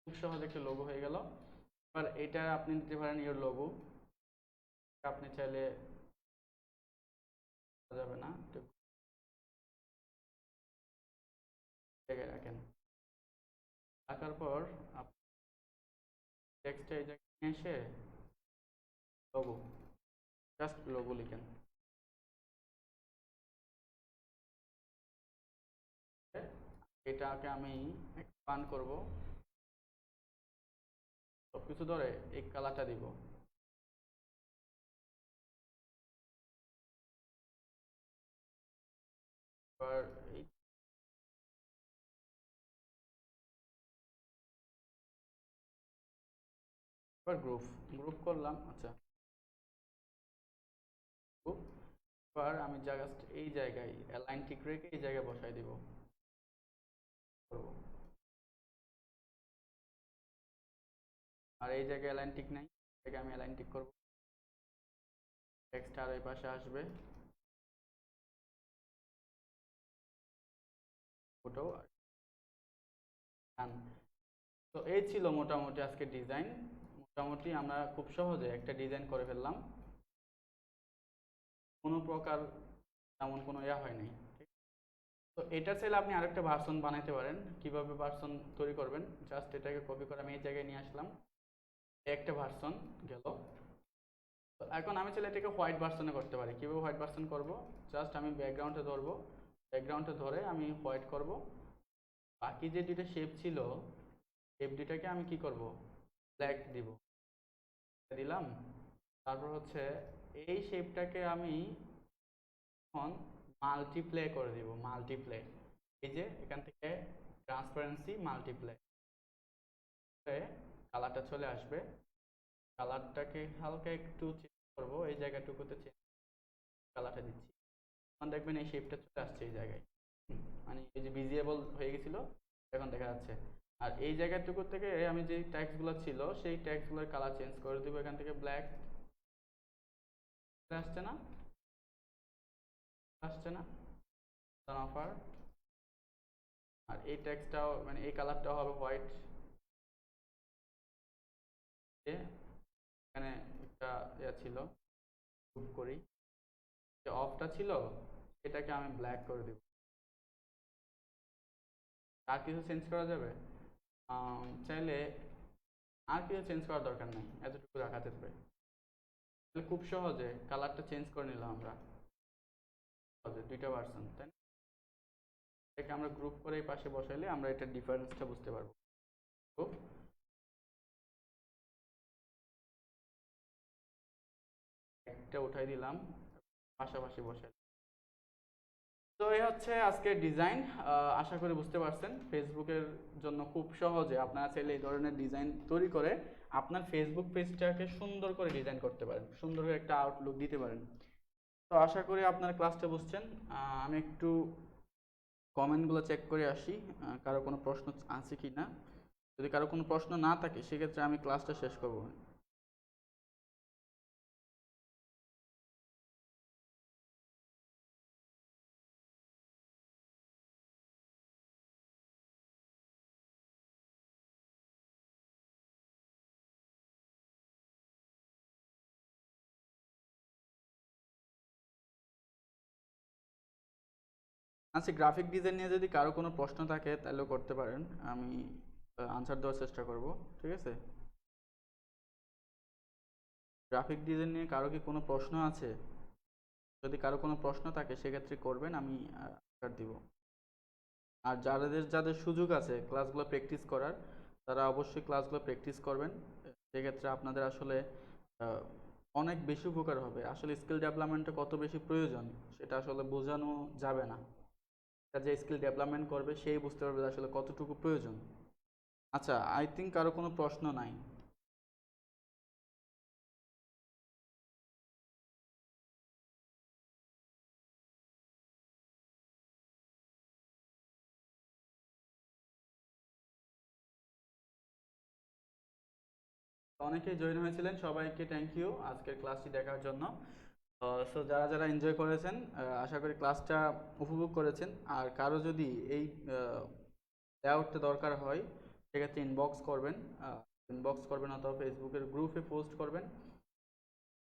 খুব সহজ একটা লোগো হয়ে গেল। এবার এটা আপনি দিতে পারেন ইওর লোগো, আপনি চাইলে যাবে না, একটু জায়গায় রাখেন। রাখার পর আপনি টেক্সটটা এই জায়গায় নিয়ে এসে লোগো, জাস্ট লোগো লিখেন। এটাকে আমি এক্সপান্ড করব, সবকিছু ধরে এই কালারটা দিব। এবার এই এবার গ্রুপ গ্রুপ করলাম, আচ্ছা গ্রুপ। এবার আমি জাস্ট এই জায়গায় অ্যালাইন ঠিক রেখে এই জায়গায় বসাই দিব, করব। আর এই জায়গায় অ্যালাইন ঠিক নাই, জায়গায় আমি অ্যালাইন ঠিক করব। টেক্সট আর এই পাশে আসবে, ওটাও ডান। তো এই ছিল মোটামুটি আজকে ডিজাইন। মোটামুটি আমরা খুব সহজে একটা ডিজাইন করে ফেললাম, কোনো প্রকার তেমন কোনো ইয়া হয় নাই। তো এটা চাইলে আপনি আরেকটা ভার্সন বানাইতে পারেন। কিভাবে ভার্সন তৈরি করবেন, জাস্ট এটাকে কপি করে আমি এই জায়গায় নিয়ে আসলাম, একটা ভার্সন গেল। তো এখন আমি চাইলে এটাকে হোয়াইট ভার্সনে করতে পারি। কিভাবে হোয়াইট ভার্সন করব, জাস্ট আমি ব্যাকগ্রাউন্ডে ধরবো, ব্যাকগ্রাউন্ডে ধরে আমি হোয়াইট করব। বাকি যে দুইটা শেপ ছিল, শেপ দুইটাকে আমি কি করব, ব্ল্যাক দিব, দিলাম। তারপর হচ্ছে এই শেপটাকে আমি এখন মাল্টিপ্লে করে দিব, মাল্টিপ্লে। এই যে এখান থেকে ট্রান্সপারেন্সি মাল্টিপ্লে, কালারটা চলে আসবে। কালারটাকে হালকা একটু চেঞ্জ করবো, এই জায়গাটুকুতে চেঞ্জ কালারটা দিচ্ছি, এখন দেখবেন এই শেপটা চলে আসছে এই জায়গায়। মানে এই যে ভিজিবল হয়ে গেছিল, এখন দেখা যাচ্ছে। আর এই জায়গাটুকু থেকে আমি যে ট্যাক্সগুলো ছিল সেই ট্যাক্সগুলোর কালার চেঞ্জ করে দিব, এখান থেকে ব্ল্যাক আসছে না, আসছে না অফার। আর এই টেক্সটটাও মানে এই কালারটাও হবে হোয়াইট। এখানে একটা ইয়া ছিল, গ্রুপ করি, যে অফটা ছিল এটাকে আমি ব্ল্যাক করে দিব। আর কিছু চেঞ্জ করা যাবে, চাইলে আর কিছু চেঞ্জ করার দরকার নেই, এতটুকু রাখা যাবে। তাহলে খুব সহজে কালারটা চেঞ্জ করে নিলাম আমরা, সহজে দুইটা ভার্সন, তাই না? এটাকে আমরা গ্রুপ করে এই পাশে বসাইলে আমরা এটার ডিফারেন্সটা বুঝতে পারবো। গ্রুপ একটা উঠাই দিলাম, পাশাপাশি বসাই। তো এই হচ্ছে আজকের ডিজাইন। আশা করি বুঝতে পারছেন। ফেসবুকের জন্য খুব সহজে আপনারা চাইলে এই ধরনের ডিজাইন তৈরি করে আপনার ফেসবুক পেজটাকে সুন্দর করে ডিজাইন করতে পারেন, সুন্দর করে একটা আউটলুক দিতে পারেন। তো আশা করি আপনার ক্লাসটা বুঝছেন। আমি একটু কমেন্টগুলো চেক করে আসি, কারো কোনো প্রশ্ন আছে কি না। যদি কারো কোনো প্রশ্ন না থাকে সেক্ষেত্রে আমি ক্লাসটা শেষ করব। আচ্ছা, গ্রাফিক ডিজাইন নিয়ে যদি কারো কোনো প্রশ্ন থাকে তাহলেও করতে পারেন, আমি আনসার দেওয়ার চেষ্টা করব। ঠিক আছে, গ্রাফিক ডিজাইন নিয়ে কারো কি কোনো প্রশ্ন আছে? যদি কারো কোনো প্রশ্ন থাকে সেক্ষেত্রে করবেন, আমি আনসার দিব। আর যাদের যাদের সুযোগ আছে ক্লাসগুলো প্র্যাকটিস করার, তারা অবশ্যই ক্লাসগুলো প্র্যাকটিস করবেন। সেক্ষেত্রে আপনাদের আসলে আহ, অনেক বেশি উপকার হবে। আসলে স্কিল ডেভেলপমেন্টে কত বেশি প্রয়োজন সেটা আসলে বোঝানো যাবে না। এটা যে স্কিল ডেভেলপমেন্ট করবে সেই বুঝতে পারবে যে আসলে কতটুকু প্রয়োজন। আচ্ছা, আই থিঙ্ক কারো কোনো প্রশ্ন নাই। অনেকেই জয়েন হয়েছিলেন, সবাইকে থ্যাংক ইউ আজকের ক্লাসটি দেখার জন্য। সো যারা যারা এনজয় করেছেন, আশা করি ক্লাসটা উপভোগ করেছেন। আর কারো যদি এই লেআউটটা দরকার হয় সেক্ষেত্রে ইনবক্স করবেন অথবা ফেসবুকের গ্রুপে পোস্ট করবেন,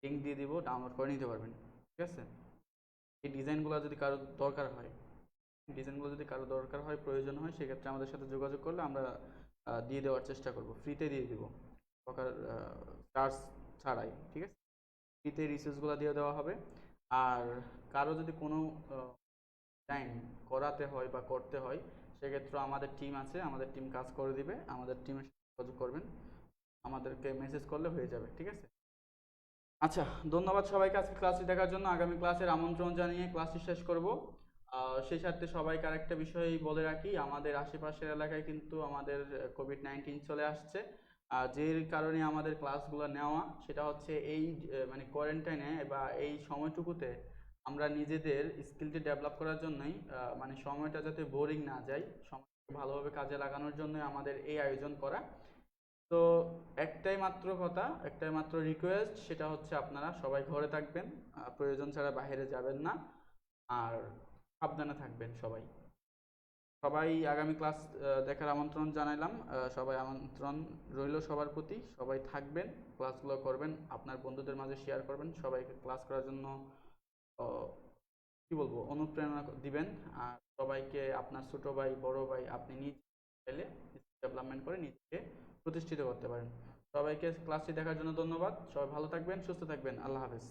লিঙ্ক দিয়ে দিব, ডাউনলোড করে নিতে পারবেন। ঠিক আছে, এই ডিজাইনগুলো যদি কারো দরকার হয়, প্রয়োজন হয়, সেক্ষেত্রে আমাদের সাথে যোগাযোগ করলে আমরা দিয়ে দেওয়ার চেষ্টা করব, ফ্রিতে দিয়ে দিব, প্রকার চার্জ ছাড়াই। ঠিক আছে, ফ্রিতে রিসোর্সগুলো দিয়ে দেওয়া হবে। আর কারো যদি কোনো টাইম করাতে হয় বা করতে হয়, সেক্ষেত্রে আমাদের টিম আছে, আমাদের টিম কাজ করে দিবে। আমাদের টিমের সাথে যোগাযোগ করবেন, আমাদেরকে মেসেজ করলে হয়ে যাবে। ঠিক আছে, আচ্ছা, ধন্যবাদ সবাইকে আজকে ক্লাসটি দেখার জন্য। আগামী ক্লাসের আমন্ত্রণ জানিয়ে ক্লাসটি শেষ করব। সেই সাথে সবাইকে আরেকটা বিষয় বলে রাখি, আমাদের আশেপাশের এলাকায় কিন্তু আমাদের কোভিড-19 চলে আসছে। যে কারণে আমাদের ক্লাসগুলো নেওয়া সেটা হচ্ছে এই মানে কোয়ারেন্টাইনে বা এই সময়টুকুতে আমরা নিজেদের স্কিলটি ডেভেলপ করার জন্যই, মানে সময়টা যাতে বোরিং না যায়, সময়কে ভালোভাবে কাজে লাগানোর জন্য আমাদের এই আয়োজন করা। তো একটাই মাত্র রিকোয়েস্ট, সেটা হচ্ছে আপনারা সবাই ঘরে থাকবেন, প্রয়োজন ছাড়া বাইরে যাবেন না, আর সাবধানে থাকবেন সবাই। সবাই আগামী ক্লাস দেখার আমন্ত্রণ জানাইলাম। সবাই আমন্ত্রণ রইল সবার প্রতি, সবাই থাকবেন, ক্লাসগুলো করবেন, আপনার বন্ধুদের মাঝে শেয়ার করবেন, সবাইকে ক্লাস করার জন্য আহ, কি বলবো, অনুপ্রেরণা দিবেন। আর সবাইকে আপনার ছোট ভাই বড় ভাই আপনি নিজে চাইলে ডেভেলপমেন্ট করে নিজেকে প্রতিষ্ঠিত করতে পারেন। সবাইকে ক্লাসটি দেখার জন্য ধন্যবাদ। সবাই ভালো থাকবেন, সুস্থ থাকবেন। আল্লাহ হাফেজ।